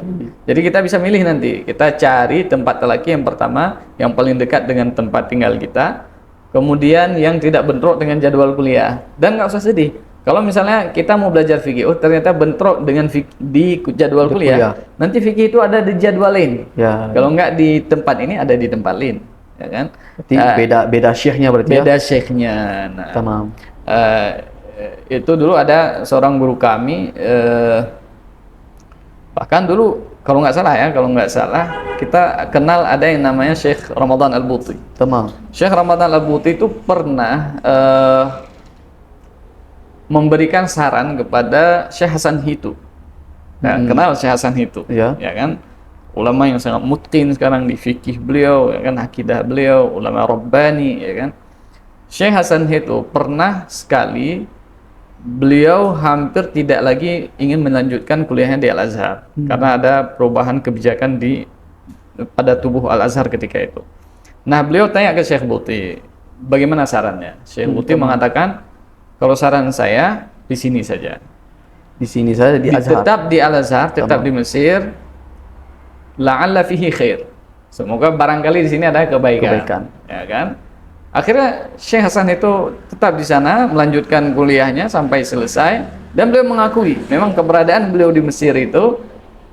Jadi kita bisa milih nanti, kita cari tempat talaki yang pertama, yang paling dekat dengan tempat tinggal kita, kemudian yang tidak bentrok dengan jadwal kuliah. Dan nggak usah sedih, kalau misalnya kita mau belajar fikih, ternyata bentrok dengan di jadwal kuliah, nanti fikih itu ada di jadwal lain. Kalau nggak di tempat ini, ada di tempat lain, ya kan? Beda syekhnya berarti. Beda syekhnya. Nah, tamam. Itu dulu ada seorang guru kami, bahkan dulu kalau nggak salah kita kenal ada yang namanya Syekh Ramadan Al-Buti. Tamam. Syekh Ramadan Al-Buti itu pernah memberikan saran kepada Syekh Hasan Hitu. Nah, kenal Syekh Hasan Hitu, ya kan? Ulama yang sangat mutqin sekarang di fikih beliau, ya kan, akidah beliau, ulama Rabbani, ya kan? Syekh Hasan Hitu pernah sekali beliau hampir tidak lagi ingin melanjutkan kuliahnya di Al-Azhar karena ada perubahan kebijakan pada tubuh Al-Azhar ketika itu. Nah, beliau tanya ke Syekh Buti, bagaimana sarannya? Syekh Buti mengatakan, kalau saran saya di sini saja. Di sini saja di Azhar. Tetap di Al-Azhar, tetap di Mesir. La'alla fihi khair. Semoga barangkali di sini ada kebaikan. Ya kan? Akhirnya Syekh Hasan itu tetap di sana melanjutkan kuliahnya sampai selesai, dan beliau mengakui memang keberadaan beliau di Mesir itu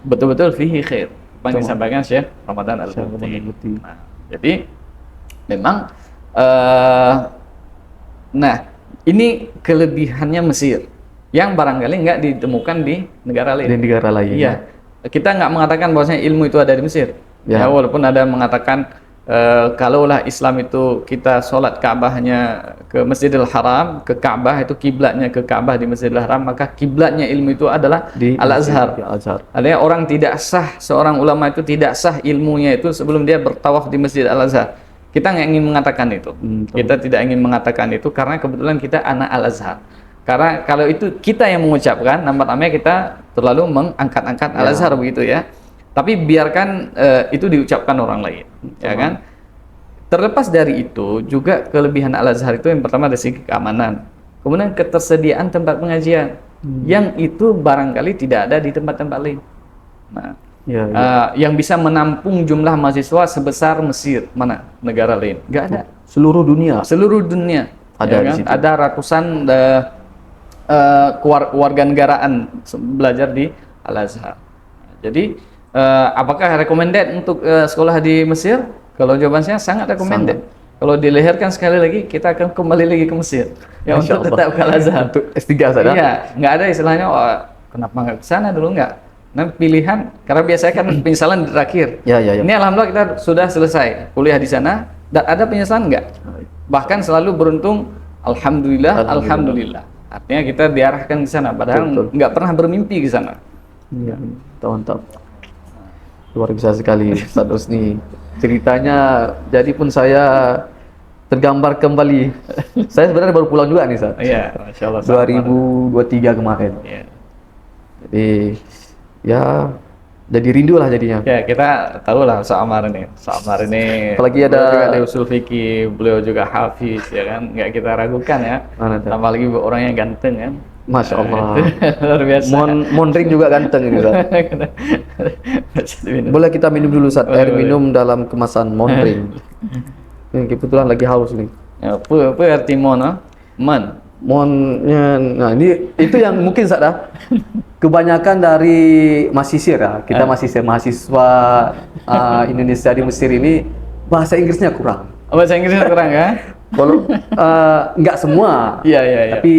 betul-betul fihi khair. Apa yang disampaikan Syekh Ramadan Al-Buti. Nah, jadi memang nah, ini kelebihannya Mesir yang barangkali nggak ditemukan di negara lain. Di negara lain. Iya. Kita nggak mengatakan bahwasanya ilmu itu ada di Mesir. Ya, walaupun ada mengatakan kalaulah Islam itu kita sholat Ka'bahnya ke Masjidil Haram, ke Ka'bah itu kiblatnya ke Ka'bah di Masjidil Haram, maka kiblatnya ilmu itu adalah di Al-Azhar. Artinya orang tidak sah, seorang ulama itu tidak sah ilmunya itu sebelum dia bertawaf di Masjid Al-Azhar. Kita nggak ingin mengatakan itu. Kita tidak ingin mengatakan itu karena kebetulan kita anak Al-Azhar. Karena kalau itu kita yang mengucapkan, namanya kita terlalu mengangkat-angkat Al-Azhar begitu ya. Tapi biarkan itu diucapkan orang lain, ya kan? Terlepas dari itu, juga kelebihan Al-Azhar itu yang pertama dari segi keamanan, kemudian ketersediaan tempat pengajian, yang itu barangkali tidak ada di tempat-tempat lain. Nah, yang bisa menampung jumlah mahasiswa sebesar Mesir, mana negara lain? Nggak ada. Seluruh dunia. Seluruh dunia ada, ya kan? Ada ratusan warga negaraan belajar di Al-Azhar. Jadi apakah recommended untuk sekolah di Mesir? Kalau jawabannya sangat recommended. Kalau dilahirkan sekali lagi, kita akan kembali lagi ke Mesir. Ya, untuk tetap ke Al-Azhar. Untuk S3 saja. Iya, nggak ada istilahnya, kenapa nggak ke sana dulu, nggak. Nah, pilihan, karena biasanya kan penyesalan di terakhir. Ini alhamdulillah kita sudah selesai kuliah di sana, dan ada penyesalan nggak? Bahkan selalu beruntung, alhamdulillah. Artinya kita diarahkan ke sana, padahal nggak pernah bermimpi ke sana. Iya, mantap. Luar biasa sekali Ustaz Husni. Ceritanya, jadi pun saya tergambar kembali. Saya sebenarnya baru pulang juga nih, Ustaz. Iya, Masya Allah. 2023 kemarin. Iya. Jadi, ya, jadi rindu lah jadinya. Ya, kita tahu lah Sa'amar ini. Apalagi ada juga di usul fikih, beliau juga hafiz, ya kan? Nggak kita ragukan ya. Apalagi orangnya ganteng kan. Masya Allah. Luar biasa. Mondring juga ganteng ini, Ustaz. Boleh kita minum dulu, Ustaz, air minum dalam kemasan Mondring. Ini kebetulan lagi haus nih. Ya, apa arti mon? Nah, ini itu yang mungkin, Ustaz, kebanyakan dari mahasiswa ya. Kita mahasiswa Indonesia di Mesir ini bahasa Inggrisnya kurang. Bahasa Inggrisnya kurang ya? Kalau nggak semua, tapi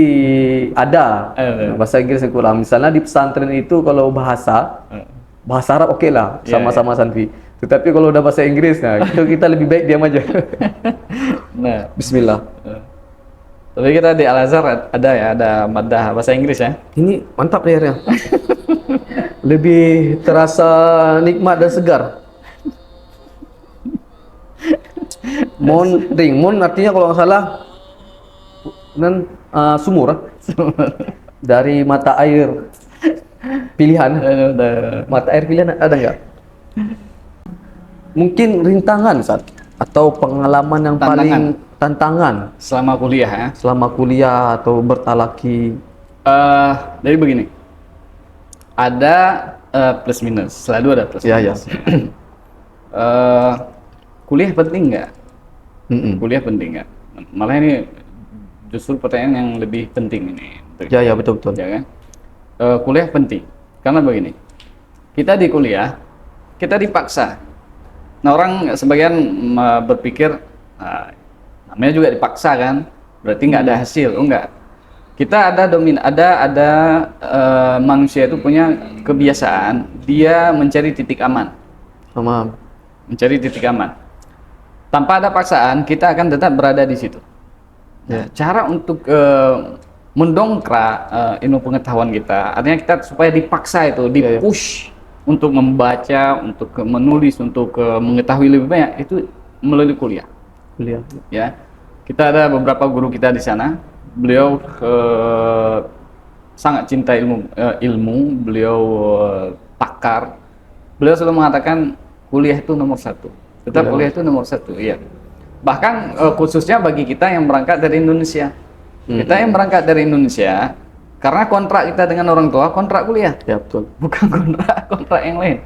ada bahasa Inggris yang kurang. Misalnya di pesantren itu kalau bahasa Arab oke lah, sama-sama Sanfi. Tetapi kalau udah bahasa Inggris, nah itu kita lebih baik diam aja. Nah, Bismillah. tapi kita di Al Azhar ada ya, ada madah bahasa Inggris ya. Ini mantap nih airnya. Lebih terasa nikmat dan segar. Mon artinya kalau nggak salah sumur dari mata air pilihan. Mata air pilihan ada nggak? Mungkin rintangan saat atau pengalaman yang paling tantangan Selama kuliah ya. selama kuliah atau bertalaki. Jadi begini, ada plus minus, selalu ada plus Ya, ya. minus. Kuliah penting nggak? Kuliah penting nggak? Malah ini justru pertanyaan yang lebih penting ini. Ya, ya, betul, betul. Ya kan? Kuliah penting karena begini, kita di kuliah kita dipaksa. Nah, orang sebagian berpikir namanya juga dipaksa kan, berarti nggak ada hasil. Oh, enggak. Kita ada manusia itu punya kebiasaan dia mencari titik aman. Sama. Mencari titik aman. Tanpa ada paksaan, kita akan tetap berada di situ. Nah, cara untuk mendongkrak ilmu pengetahuan kita, artinya kita supaya dipaksa itu, dipush untuk membaca, untuk menulis, untuk mengetahui lebih banyak, itu melalui kuliah. Kuliah. Ya, kita ada beberapa guru kita di sana. Beliau sangat cinta ilmu, beliau pakar. Beliau selalu mengatakan kuliah itu nomor satu. Tetap kuliah itu nomor satu, iya. Bahkan khususnya bagi kita yang berangkat dari Indonesia. Kita yang berangkat dari Indonesia, karena kontrak kita dengan orang tua, kontrak kuliah. Ya, betul. Bukan kontrak yang lain.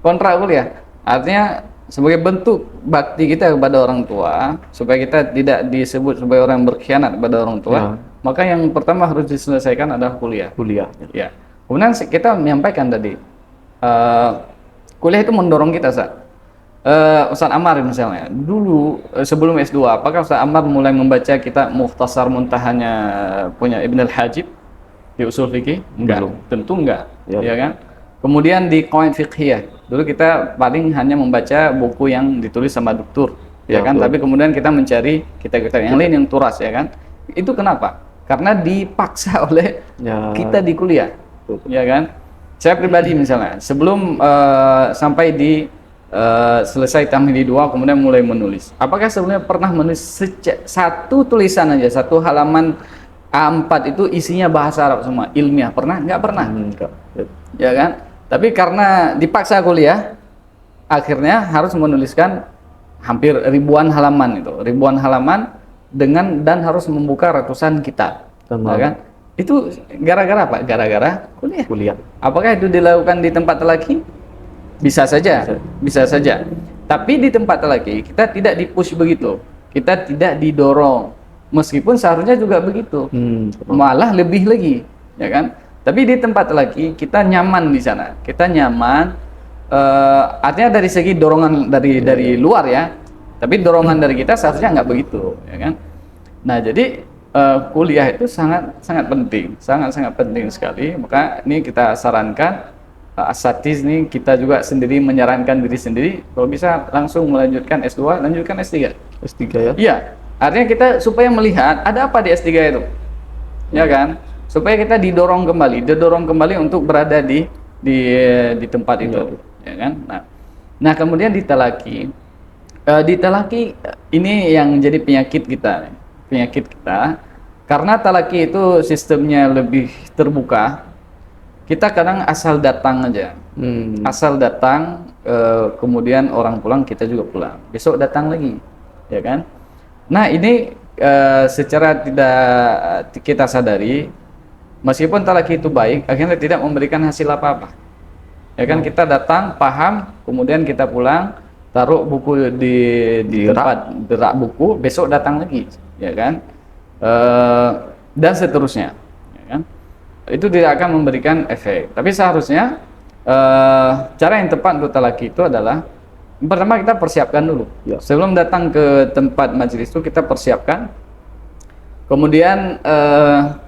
Kontrak kuliah. Artinya sebagai bentuk bakti kita kepada orang tua, supaya kita tidak disebut sebagai orang berkhianat kepada orang tua, maka yang pertama harus diselesaikan adalah kuliah. Kuliah. Ya. Kemudian kita menyampaikan tadi, kuliah itu mendorong kita, Ustaz Ammar misalnya, dulu sebelum S2, apakah Ustaz Ammar mulai membaca kitab Mukhtasar Muntahanya punya Ibn al-Hajib di usul fikih? Enggak, tentu enggak, ya kan? Kemudian di Qawaid Fiqhiyah, dulu kita paling hanya membaca buku yang ditulis sama doktor, ya kan? Tapi kemudian kita mencari kitab-kitab yang lain yang turas, ya kan? Itu kenapa? Karena dipaksa oleh kita di kuliah, ya kan? Saya pribadi misalnya, sebelum sampai di selesai tamhidi 2, kemudian mulai menulis. Apakah sebelumnya pernah menulis satu tulisan aja, satu halaman A4 itu isinya bahasa Arab semua, ilmiah? Pernah? Nggak pernah. Ya kan? Tapi karena dipaksa kuliah, akhirnya harus menuliskan hampir ribuan halaman itu, ribuan halaman dan harus membuka ratusan kitab. Ya kan? Itu gara-gara apa? Gara-gara kuliah. Apakah itu dilakukan di tempat telaki? Bisa saja. Tapi di tempat telaki kita tidak dipush begitu, kita tidak didorong, meskipun seharusnya juga begitu, malah lebih lagi, ya kan? Tapi di tempat telaki kita nyaman di sana, kita nyaman, artinya dari segi dorongan dari luar ya, tapi dorongan dari kita seharusnya nggak begitu, ya kan? Nah, jadi kuliah itu sangat penting, sangat penting sekali. Maka ini kita sarankan, asatiz nih, kita juga sendiri menyarankan diri sendiri, kalau bisa langsung melanjutkan S2, lanjutkan S3. S3 ya? Iya, artinya kita supaya melihat ada apa di S3 itu, ya kan? Supaya kita didorong kembali untuk berada di tempat itu, ya kan? Nah kemudian di talaki ini yang jadi penyakit kita, karena talaki itu sistemnya lebih terbuka. Kita kadang asal datang aja, kemudian orang pulang, kita juga pulang, besok datang lagi, ya kan? Nah ini secara tidak kita sadari, meskipun talaki itu baik, akhirnya tidak memberikan hasil apa-apa, ya kan? Kita datang, paham, kemudian kita pulang, taruh buku di tempat rak buku, besok datang lagi, ya kan? Dan seterusnya, ya kan? Itu tidak akan memberikan efek. Tapi seharusnya cara yang tepat untuk talaki itu adalah, pertama kita persiapkan dulu. Sebelum datang ke tempat majelis itu kita persiapkan. Kemudian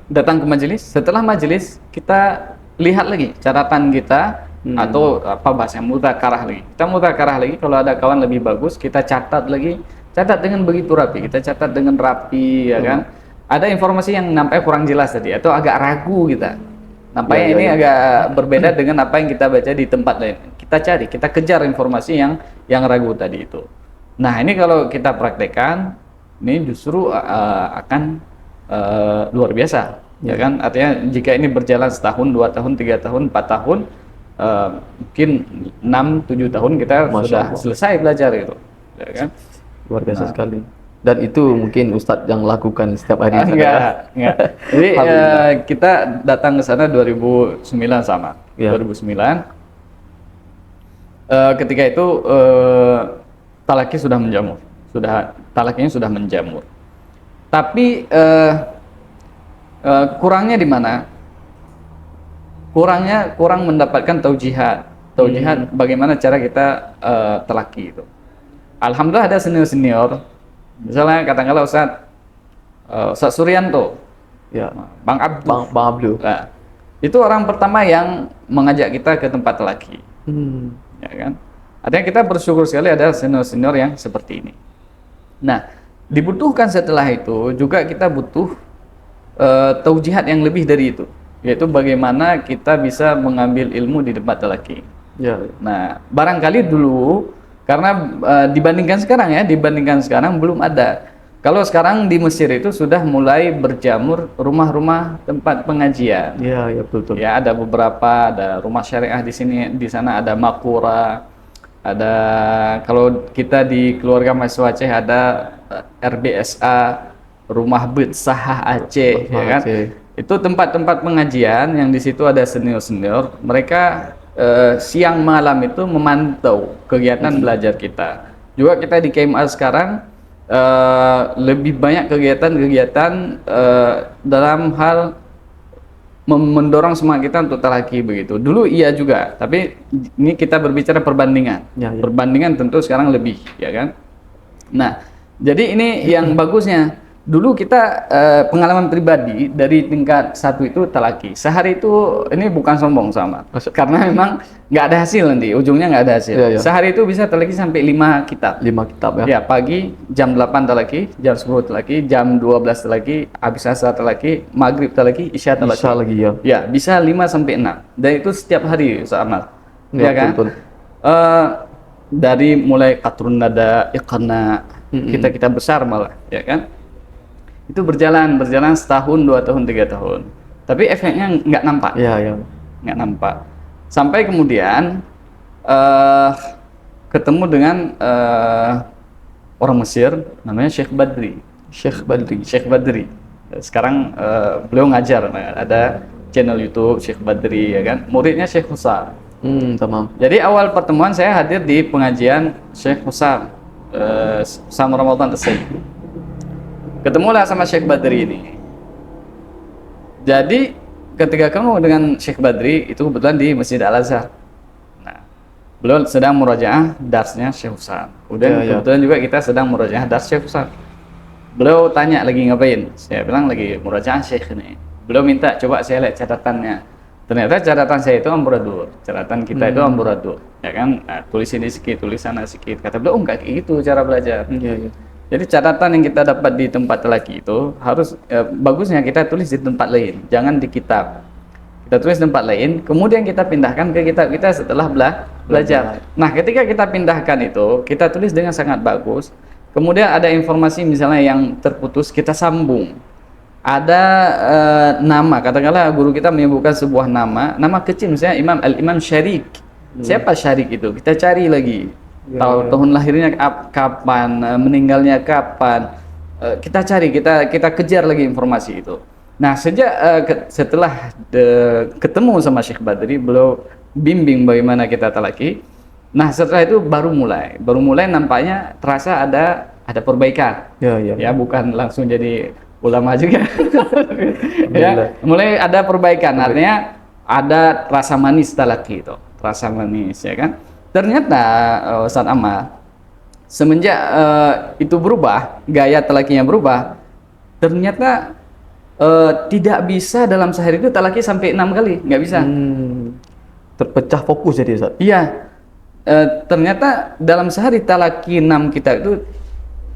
datang ke majelis. Setelah majelis kita lihat lagi catatan kita, atau apa bahasa mudzakarah lagi. Kita mudzakarah lagi, kalau ada kawan lebih bagus kita catat lagi, catat dengan begitu rapi, kita catat dengan rapi ya kan. Ada informasi yang nampaknya kurang jelas tadi atau agak ragu kita. Nampaknya ini agak berbeda dengan apa yang kita baca di tempat lain. Kita cari, kita kejar informasi yang ragu tadi itu. Nah, ini kalau kita praktekkan, ini justru akan luar biasa, ya kan? Artinya jika ini berjalan setahun, 2 tahun, 3 tahun, 4 tahun, mungkin 6-7 tahun kita sudah selesai belajar itu, ya kan? Luar biasa sekali. Dan itu mungkin Ustadz yang lakukan setiap hari. Enggak. Jadi kita datang ke sana 2009 sama. 2009. Ketika itu talaki sudah menjamur. Talakinya sudah menjamur. Tapi kurangnya di mana? Kurang mendapatkan taujihat bagaimana cara kita talaki itu. Alhamdulillah ada senior, misalnya katakanlah Ustadz Suryanto, ya, Bang Abdul. Nah, itu orang pertama yang mengajak kita ke tempat talaki, ya kan? Artinya kita bersyukur sekali ada senior yang seperti ini. Nah, dibutuhkan setelah itu juga kita butuh taujihat yang lebih dari itu, yaitu bagaimana kita bisa mengambil ilmu di tempat talaki. Ya. Nah, barangkali dulu karena dibandingkan sekarang belum ada. Kalau sekarang di Mesir itu sudah mulai berjamur rumah-rumah tempat pengajian. Iya, betul. Ya, ada beberapa, ada rumah syariah di sana ada Makura, ada kalau kita di keluarga mahasiswa Aceh ada RBSA, Rumah Betsahah Aceh, ya kan? Itu tempat-tempat pengajian yang di situ ada senior-senior, mereka siang malam itu memantau kegiatan belajar kita. Juga kita di KMA sekarang lebih banyak kegiatan-kegiatan dalam hal mendorong semangat kita untuk talaki begitu. Dulu iya juga, tapi ini kita berbicara perbandingan. Perbandingan tentu sekarang lebih, ya kan? Nah, jadi ini yang bagusnya. Dulu kita pengalaman pribadi dari tingkat 1 itu talaki. Sehari itu ini bukan sombong sama, karena memang nggak ada hasil nanti, ujungnya nggak ada hasil. Sehari itu bisa talaki sampai 5 kitab. 5 kitab ya. Ya, pagi jam 8 talaki, jam 10 talaki, jam 12 talaki, habis asar talaki, maghrib talaki, isya talaki. Isya lagi ya. Ya, bisa 5 sampai 6. Dan itu setiap hari Ustaz Amal. Ya kan? Betul. Dari mulai qatrun nada, iqna, kita besar malah, ya kan? Itu berjalan setahun, 2 tahun, 3 tahun. Tapi efeknya nggak nampak. Iya. Nggak nampak. Sampai kemudian ketemu dengan orang Mesir namanya Syekh Badri. Sekarang beliau ngajar, ada channel YouTube Syekh Badri, ya kan? Muridnya Syekh Husam. Tamam. Jadi awal pertemuan saya hadir di pengajian Syekh Husam, Husam Ramadan As-Sayyid. Ketemulah sama Syekh Badri ini. Jadi ketika ketemu dengan Syekh Badri itu kebetulan di Masjid Al-Azhar. Nah, beliau sedang murajaah darsnya Syekh Husam. Kebetulan juga kita sedang murajaah dars Syekh Husam. Beliau tanya lagi ngapain? Saya bilang lagi murajaah Syekh ini. Beliau minta coba saya lihat catatannya. Ternyata catatan saya itu amburadur. Catatan kita itu amburadur, ya kan? Nah, tulis ini sedikit, tulis sana sedikit. Kata beliau, enggak kayak gitu cara belajar. Jadi catatan yang kita dapat di tempat talaki itu harus bagusnya kita tulis di tempat lain, jangan di kitab. Kita tulis di tempat lain, kemudian kita pindahkan ke kitab kita setelah belajar. Nah, ketika kita pindahkan itu, kita tulis dengan sangat bagus. Kemudian ada informasi misalnya yang terputus, kita sambung. Ada nama, katakanlah guru kita menyebutkan sebuah nama kecil misalnya Imam Syarik. Siapa Syarik itu? Kita cari lagi. Tahun lahirnya kapan, meninggalnya kapan, kita cari, kita kejar lagi informasi itu. Nah, setelah ketemu sama Syekh Badri, beliau bimbing bagaimana kita talaki. Nah, setelah itu baru mulai nampaknya terasa ada perbaikan. Ya, bukan langsung jadi ulama juga. Ya, mulai ada perbaikan, artinya ada rasa manis talaki itu, rasa manis, ya kan? Ternyata Ustaz Amal, semenjak itu berubah, gaya talakinya berubah, ternyata tidak bisa dalam sehari itu talaki sampai 6 kali, nggak bisa. terpecah fokus jadi Ustaz. Iya, ternyata dalam sehari talaki 6 kita itu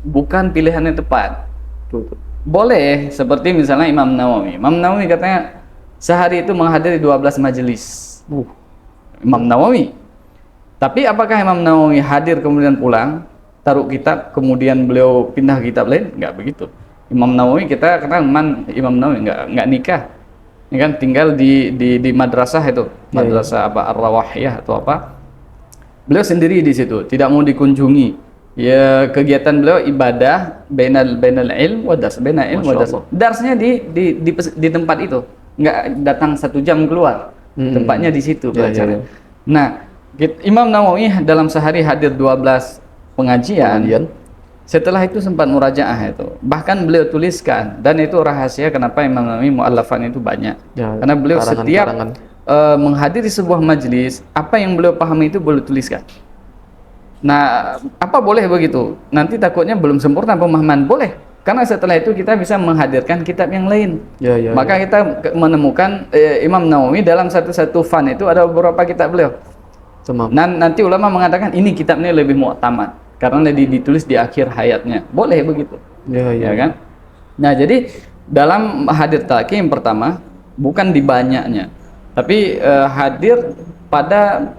bukan pilihan yang tepat. Betul. Boleh, seperti misalnya Imam Nawawi. Imam Nawawi katanya sehari itu menghadiri 12 majelis. Imam Nawawi. Tapi apakah Imam Nawawi hadir kemudian pulang, taruh kitab, kemudian beliau pindah ke kitab lain? Enggak begitu. Imam Nawawi kita kenal Imam Nawawi enggak nikah. Ini kan tinggal di madrasah itu, madrasah apa Ar-Rawahiyah atau apa. Beliau sendiri di situ, tidak mau dikunjungi. Ya, kegiatan beliau ibadah bainal ilm wa dars, bainal ilm wa dars. Darsnya di tempat itu. Enggak datang 1 jam keluar. Tempatnya di situ belajar. Nah, Imam Nawawi dalam sehari hadir 12 pengajian. Setelah itu sempat murajaah itu. Bahkan beliau tuliskan, dan itu rahasia kenapa Imam Nawawi mu'allafan itu banyak. Karena beliau setiap menghadiri sebuah majelis, apa yang beliau pahami itu beliau tuliskan. Nah, apa boleh begitu? Nanti takutnya belum sempurna pemahaman. Boleh. Karena setelah itu kita bisa menghadirkan kitab yang lain. Maka kita menemukan Imam Nawawi dalam satu fan itu ada beberapa kitab beliau. Nanti ulama mengatakan ini kitabnya lebih mu'tamad karena ditulis di akhir hayatnya. Boleh begitu. Ya kan? Nah, jadi dalam hadir talaki yang pertama bukan di banyaknya, tapi hadir pada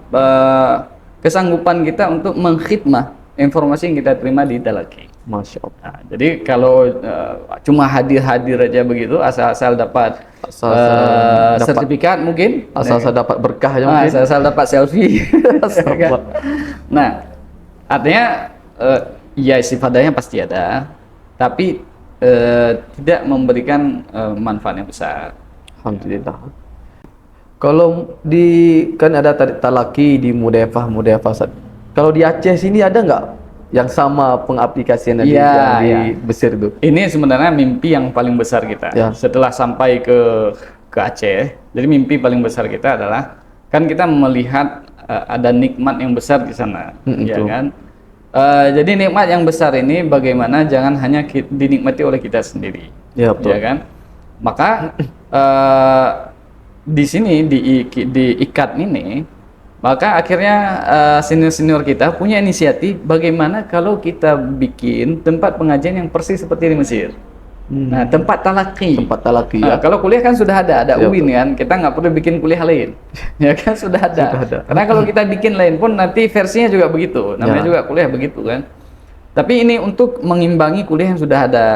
kesanggupan kita untuk mengkhidmah informasi yang kita terima di talaki. Masya Allah. Nah, jadi kalau cuma hadir-hadir aja begitu, asal-asal dapat sertifikat mungkin, asal-asal dapat berkah aja mungkin, asal-asal dapat selfie. Nah, artinya ya istifadahnya pasti ada, tapi tidak memberikan manfaat yang besar. Alhamdulillah. Kalau kan ada talaki di Mudaifah. Kalau di Aceh sini ada nggak yang sama pengaplikasian di Mesir itu? Ini sebenarnya mimpi yang paling besar kita. Setelah sampai ke Aceh, jadi mimpi paling besar kita adalah kan kita melihat ada nikmat yang besar di sana, ya kan? Jadi nikmat yang besar ini bagaimana jangan hanya dinikmati oleh kita sendiri, ya kan? Maka di sini di IKAD ini, maka akhirnya senior-senior kita punya inisiatif bagaimana kalau kita bikin tempat pengajian yang persis seperti di Mesir. Nah, tempat talaki. Kalau kuliah kan sudah ada UIN kan, kita nggak perlu bikin kuliah lain, ya kan sudah ada. Karena kalau kita bikin lain pun nanti versinya juga begitu, namanya juga kuliah begitu kan. Tapi ini untuk mengimbangi kuliah yang sudah ada.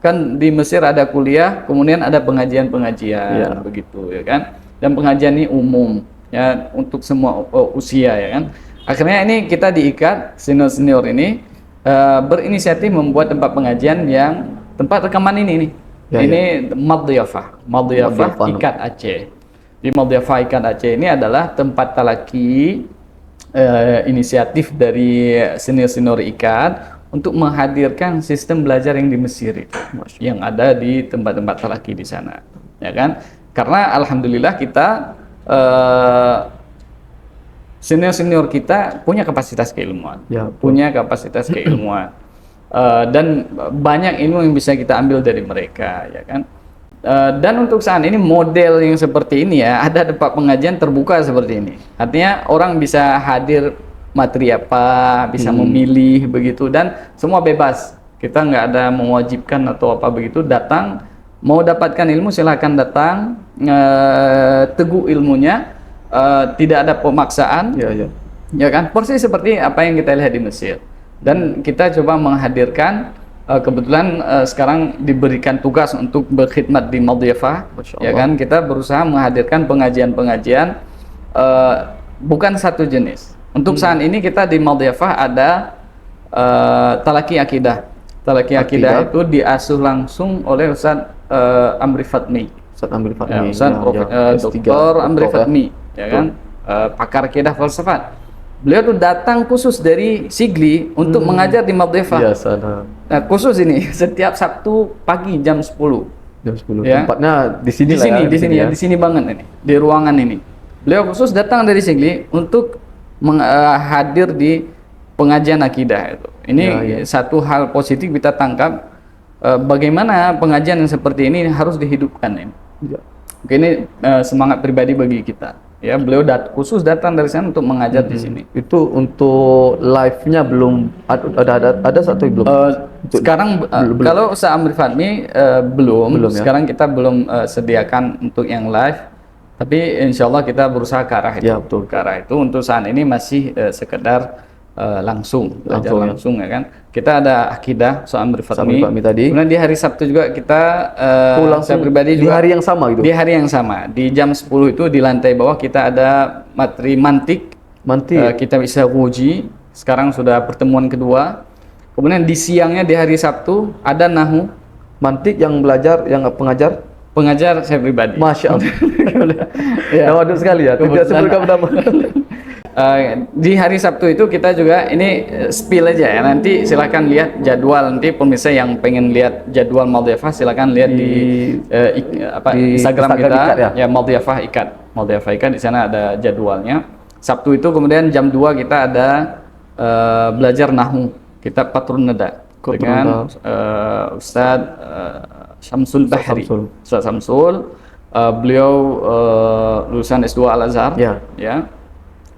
Kan di Mesir ada kuliah, kemudian ada pengajian-pengajian begitu, ya kan. Dan pengajian ini umum, ya untuk semua usia, ya kan. Akhirnya ini kita diikat senior-senior ini berinisiatif membuat tempat pengajian yang tempat rekaman ini Madiyafah IKAD Aceh. Di Madiyafah IKAD Aceh ini adalah tempat talaki inisiatif dari senior-senior IKAD untuk menghadirkan sistem belajar yang di Mesir itu, yang ada di tempat-tempat talaki di sana, ya kan? Karena alhamdulillah kita senior-senior kita punya kapasitas keilmuan, dan banyak ilmu yang bisa kita ambil dari mereka, ya kan. Dan untuk saat ini model yang seperti ini ya, ada tempat pengajian terbuka seperti ini. Artinya orang bisa hadir materi apa, bisa memilih begitu, dan semua bebas. Kita nggak ada mewajibkan atau apa begitu. Datang, mau dapatkan ilmu silahkan datang, teguh ilmunya, tidak ada pemaksaan, ya kan. Persis seperti apa yang kita lihat di Mesir. Dan kita coba menghadirkan, kebetulan sekarang diberikan tugas untuk berkhidmat di Madiyafah, ya kan. Kita berusaha menghadirkan pengajian-pengajian bukan satu jenis. Untuk saat ini kita di Madiyafah ada talaki akidah. Talaki akidah itu diasuh langsung oleh Ustaz Amri Fatmi. Ustaz Dr. Amri Fatmi, ya kan, pakar akidah falsafat. Beliau tuh datang khusus dari Sigli untuk mengajar di Madiyafah. Nah, khusus ini setiap Sabtu pagi jam 10. Ya. Tempatnya di sini di sini banget ini, di ruangan ini. Beliau khusus datang dari Sigli untuk hadir di pengajian akidah itu. Ini satu hal positif kita tangkap, bagaimana pengajian yang seperti ini harus dihidupkan ini. Ini semangat pribadi bagi kita. Ya, beliau khusus datang dari sana untuk mengajar di sini. Itu untuk live-nya belum ada satu belum? Sekarang belum. kalau Ustaz Amri Fahmi belum. Belum, ya? Sekarang kita belum sediakan untuk yang live. Tapi insya Allah kita berusaha ke arah itu. Ya, betul. Ke arah itu. Untuk saat ini masih sekedar langsung, belajar langsung ya kan. Kita ada akidah Ustaz Amri Fahmi tadi. Kemudian di hari Sabtu juga kita saya pribadi di juga hari yang sama gitu. di hari yang sama di jam 10 itu di lantai bawah kita ada materi mantik. Kita bisa uji. Sekarang sudah pertemuan kedua. Kemudian di siangnya di hari Sabtu ada nahu. Mantik yang belajar, yang pengajar saya pribadi. Masya Allah. Ya. Waduh sekali ya. Tidak sebut kamu nama. Di hari Sabtu itu kita juga ini spill aja ya. Nanti silakan lihat jadwal, nanti pemirsa yang pengen lihat jadwal Maldiyafah silakan lihat di Instagram kita Ikat, ya Maldiyafah Ikat di sana ada jadwalnya. Sabtu itu kemudian jam 2 kita ada belajar nahu, kitab Patrun Nada dengan Ustaz Syamsul Bahri. Ustaz Syamsul beliau lulusan S2 Al-Azhar ya.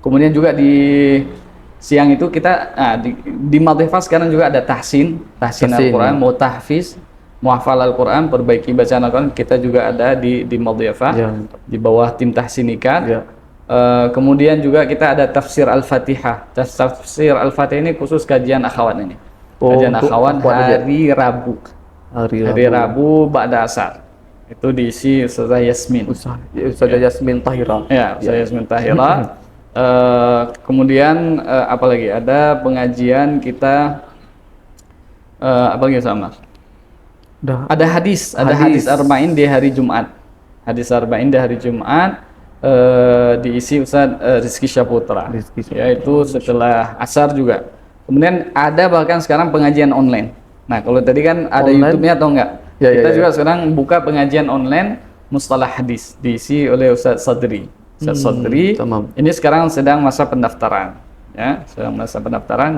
Kemudian juga di siang itu kita di Maldiyafah sekarang juga ada tahsin Al-Quran, mau tahfiz, mau hafal Al-Quran, perbaiki bacaan Al-Quran. Kita juga ada di Maldiyafah di bawah tim tahsin ikat. Kemudian juga kita ada tafsir Al-Fatihah. Tafsir Al-Fatihah ini khusus kajian akhwat ini. Kajian akhwat hari Rabu. Hari Rabu ba'da asar. Itu diisi Ustazah Yasmin. Ustazah Yasmin Tahira. Ya, Ustazah Yasmin Tahira. Kemudian apa lagi? Ada pengajian kita apa lagi sama? Ada hadis Arba'in di hari Jumat. Hadis Arba'in di hari Jumat diisi Ustaz Rizky Syaputra. Yaitu setelah asar juga. Kemudian ada bahkan sekarang pengajian online. Nah, kalau tadi kan ada YouTube-nya atau enggak? Kita juga sekarang buka pengajian online mustalah hadis diisi oleh Ustaz Sadri. Ini sekarang sedang masa pendaftaran ya,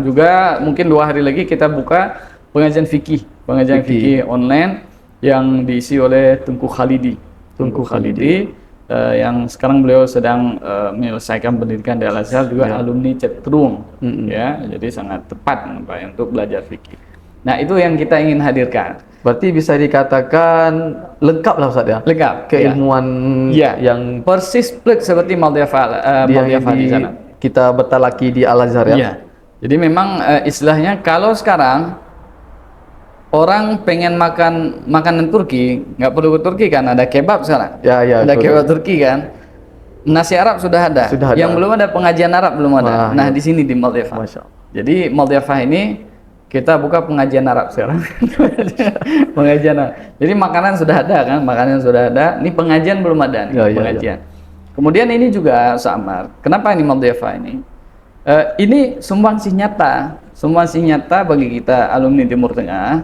juga mungkin 2 hari lagi kita buka pengajian fikih online yang diisi oleh Tengku Khalidi yang sekarang beliau sedang menyelesaikan pendidikan di Al-Azhar juga alumni Cetrung ya, jadi sangat tepat Pak untuk belajar fikih. Nah, itu yang kita ingin hadirkan. Berarti bisa dikatakan lengkap lah Ustaz ya? Lengkap. Keilmuan yang persis plek seperti Maldiyafah di sana. Kita bertalaki di Al-Azhar ya? Iya. Jadi memang istilahnya kalau sekarang orang pengen makan makanan Turki, nggak perlu ke Turki kan, ada kebab sekarang. Ada kebab Turki kan. Nasi Arab sudah ada. Yang belum ada pengajian Arab belum ada. Nah, di sini di Maldiyafah. Jadi Maldiyafah ini kita buka pengajian Arab sekarang. Pengajian Arab. Jadi makanan sudah ada kan, Ini pengajian belum ada nih, pengajian. Kemudian ini juga Sa'amar. Kenapa ini Maldiyafah ini? Ini sumbangsi nyata bagi kita alumni Timur Tengah.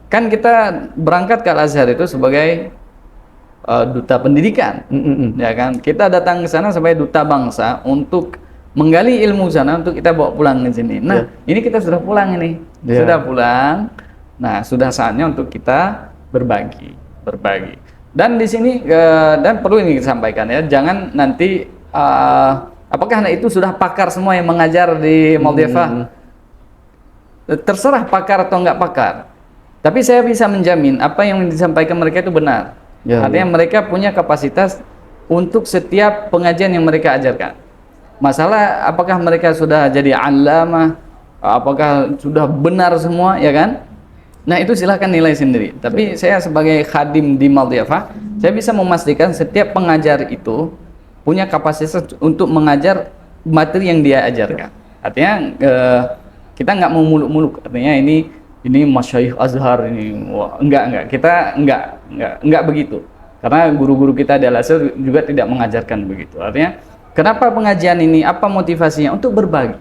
Kan kita berangkat ke Al-Azhar itu sebagai duta pendidikan, ya kan? Kita datang ke sana sebagai duta bangsa untuk menggali ilmu sana untuk kita bawa pulang ke sini. Nah, ini kita sudah pulang ini. Sudah pulang. Nah, sudah saatnya untuk kita berbagi. Dan di sini dan perlu ini disampaikan ya, jangan nanti apakah anak itu sudah pakar semua yang mengajar di Maldiyafah? Terserah pakar atau enggak pakar. Tapi saya bisa menjamin apa yang disampaikan mereka itu benar. Artinya mereka punya kapasitas untuk setiap pengajian yang mereka ajarkan. Masalah apakah mereka sudah jadi alama, apakah sudah benar semua, ya kan? Nah, itu silahkan nilai sendiri. Tapi saya sebagai khadim di Maldiyafah, saya bisa memastikan setiap pengajar itu punya kapasitas untuk mengajar materi yang dia ajarkan. Artinya kita nggak mau muluk-muluk. Artinya ini masyayikh Azhar ini, enggak. Kita enggak begitu. Karena guru-guru kita di Al-Azhar juga tidak mengajarkan begitu. Artinya kenapa pengajian ini? Apa motivasinya? Untuk berbagi.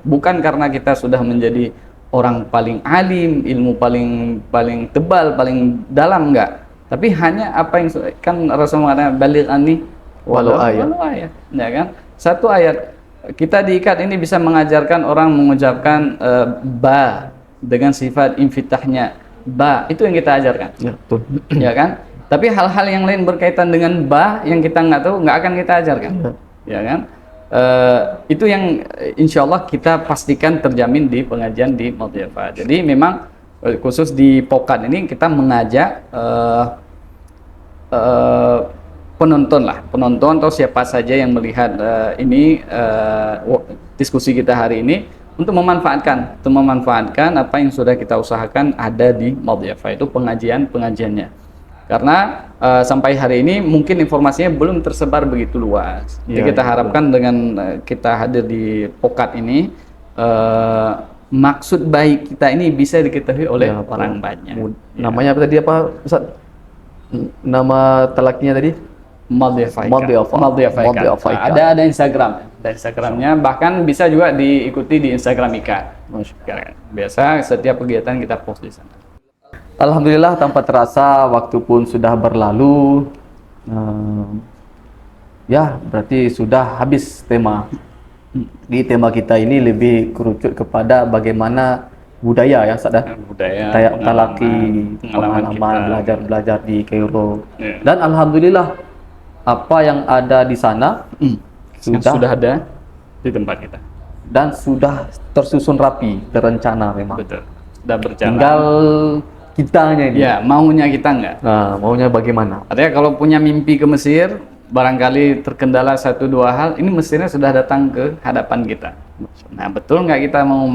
Bukan karena kita sudah menjadi orang paling alim, ilmu paling tebal, paling dalam, enggak. Tapi hanya apa yang kan Rasulullah baligh anni walau ayat. Ya kan? Satu ayat. Kita diikat ini bisa mengajarkan orang mengucapkan ba dengan sifat infitahnya ba. Itu yang kita ajarkan. Ya kan? Tapi hal-hal yang lain berkaitan dengan ba yang kita nggak tahu, nggak akan kita ajarkan. ya kan? Itu yang insya Allah kita pastikan terjamin di pengajian di Maldiva. Jadi memang khusus di Pokat ini kita mengajak penonton atau siapa saja yang melihat diskusi kita hari ini untuk memanfaatkan apa yang sudah kita usahakan ada di Maldiva, itu pengajiannya. Karena sampai hari ini mungkin informasinya belum tersebar begitu luas. Jadi kita harapkan dengan kita hadir di Pokat ini, maksud baik kita ini bisa diketahui oleh orang banyak. Namanya apa tadi, apa Ustaz? Nama telakinya tadi? Maldiva. Ika. Ada Instagramnya, bahkan bisa juga diikuti di Instagram Ika. Biasa setiap kegiatan kita post di sana. Alhamdulillah, tanpa terasa waktu pun sudah berlalu. Ya, berarti sudah habis tema. Di tema kita ini lebih kerucut kepada bagaimana budaya ya, Ustaz. Budaya, pengalaman belajar di Kairo. Dan alhamdulillah apa yang ada di sana sudah ada di tempat kita. Dan sudah tersusun rapi, terencana memang. Betul. Sudah berjalan. Tinggal kitanya ini. Ya, maunya kita enggak. Nah, maunya bagaimana? Artinya kalau punya mimpi ke Mesir, barangkali terkendala 1-2 hal, ini Mesirnya sudah datang ke hadapan kita. Nah, betul nggak kita mau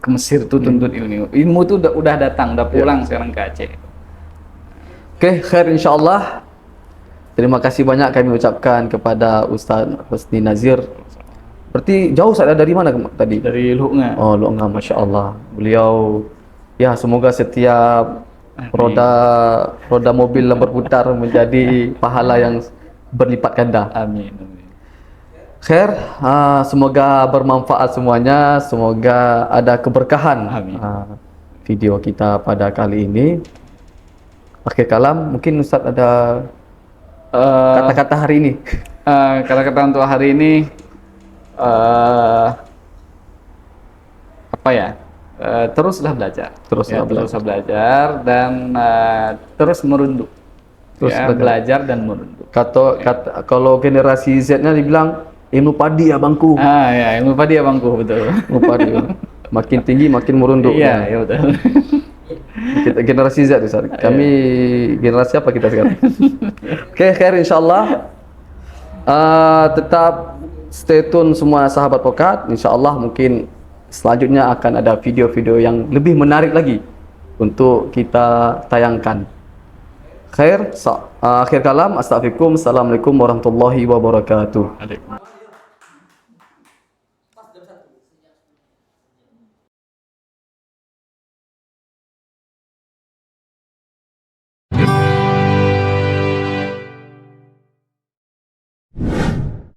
ke Mesir itu tuntut ilmu? Ilmu itu udah datang, udah pulang sekarang ke Aceh. Oke, khair insyaallah. Terima kasih banyak kami ucapkan kepada Ustaz Husni Nazir. Berarti jauh saya dari mana tadi? Dari Lu'nga. Oh, Lu'nga, Masya Allah. Beliau, ya semoga setiap roda mobil yang berputar menjadi pahala yang berlipat ganda. Amin. Khair, semoga bermanfaat semuanya, semoga ada keberkahan. Amin. Video kita pada kali ini. Akhir kalam, mungkin Ustaz ada kata-kata hari ini. Kata-kata untuk hari ini apa ya? Teruslah belajar. Teruslah belajar dan terus merunduk. Belajar dan merunduk. Kalau generasi Z-nya dibilang ilmu padi abangku. Ya, ilmu padi abangku, betul. Ilmu padi. Makin tinggi makin merunduk. Iya, ya betul. Kita generasi Z, Ustaz. Kami generasi apa kita sekarang? Oke, khair insyaallah. Tetap stay tune semua sahabat Pokat. Insyaallah mungkin selanjutnya akan ada video-video yang lebih menarik lagi untuk kita tayangkan. Khair, akhir kalam, astagfirullahaladzim, assalamualaikum warahmatullahi wabarakatuh.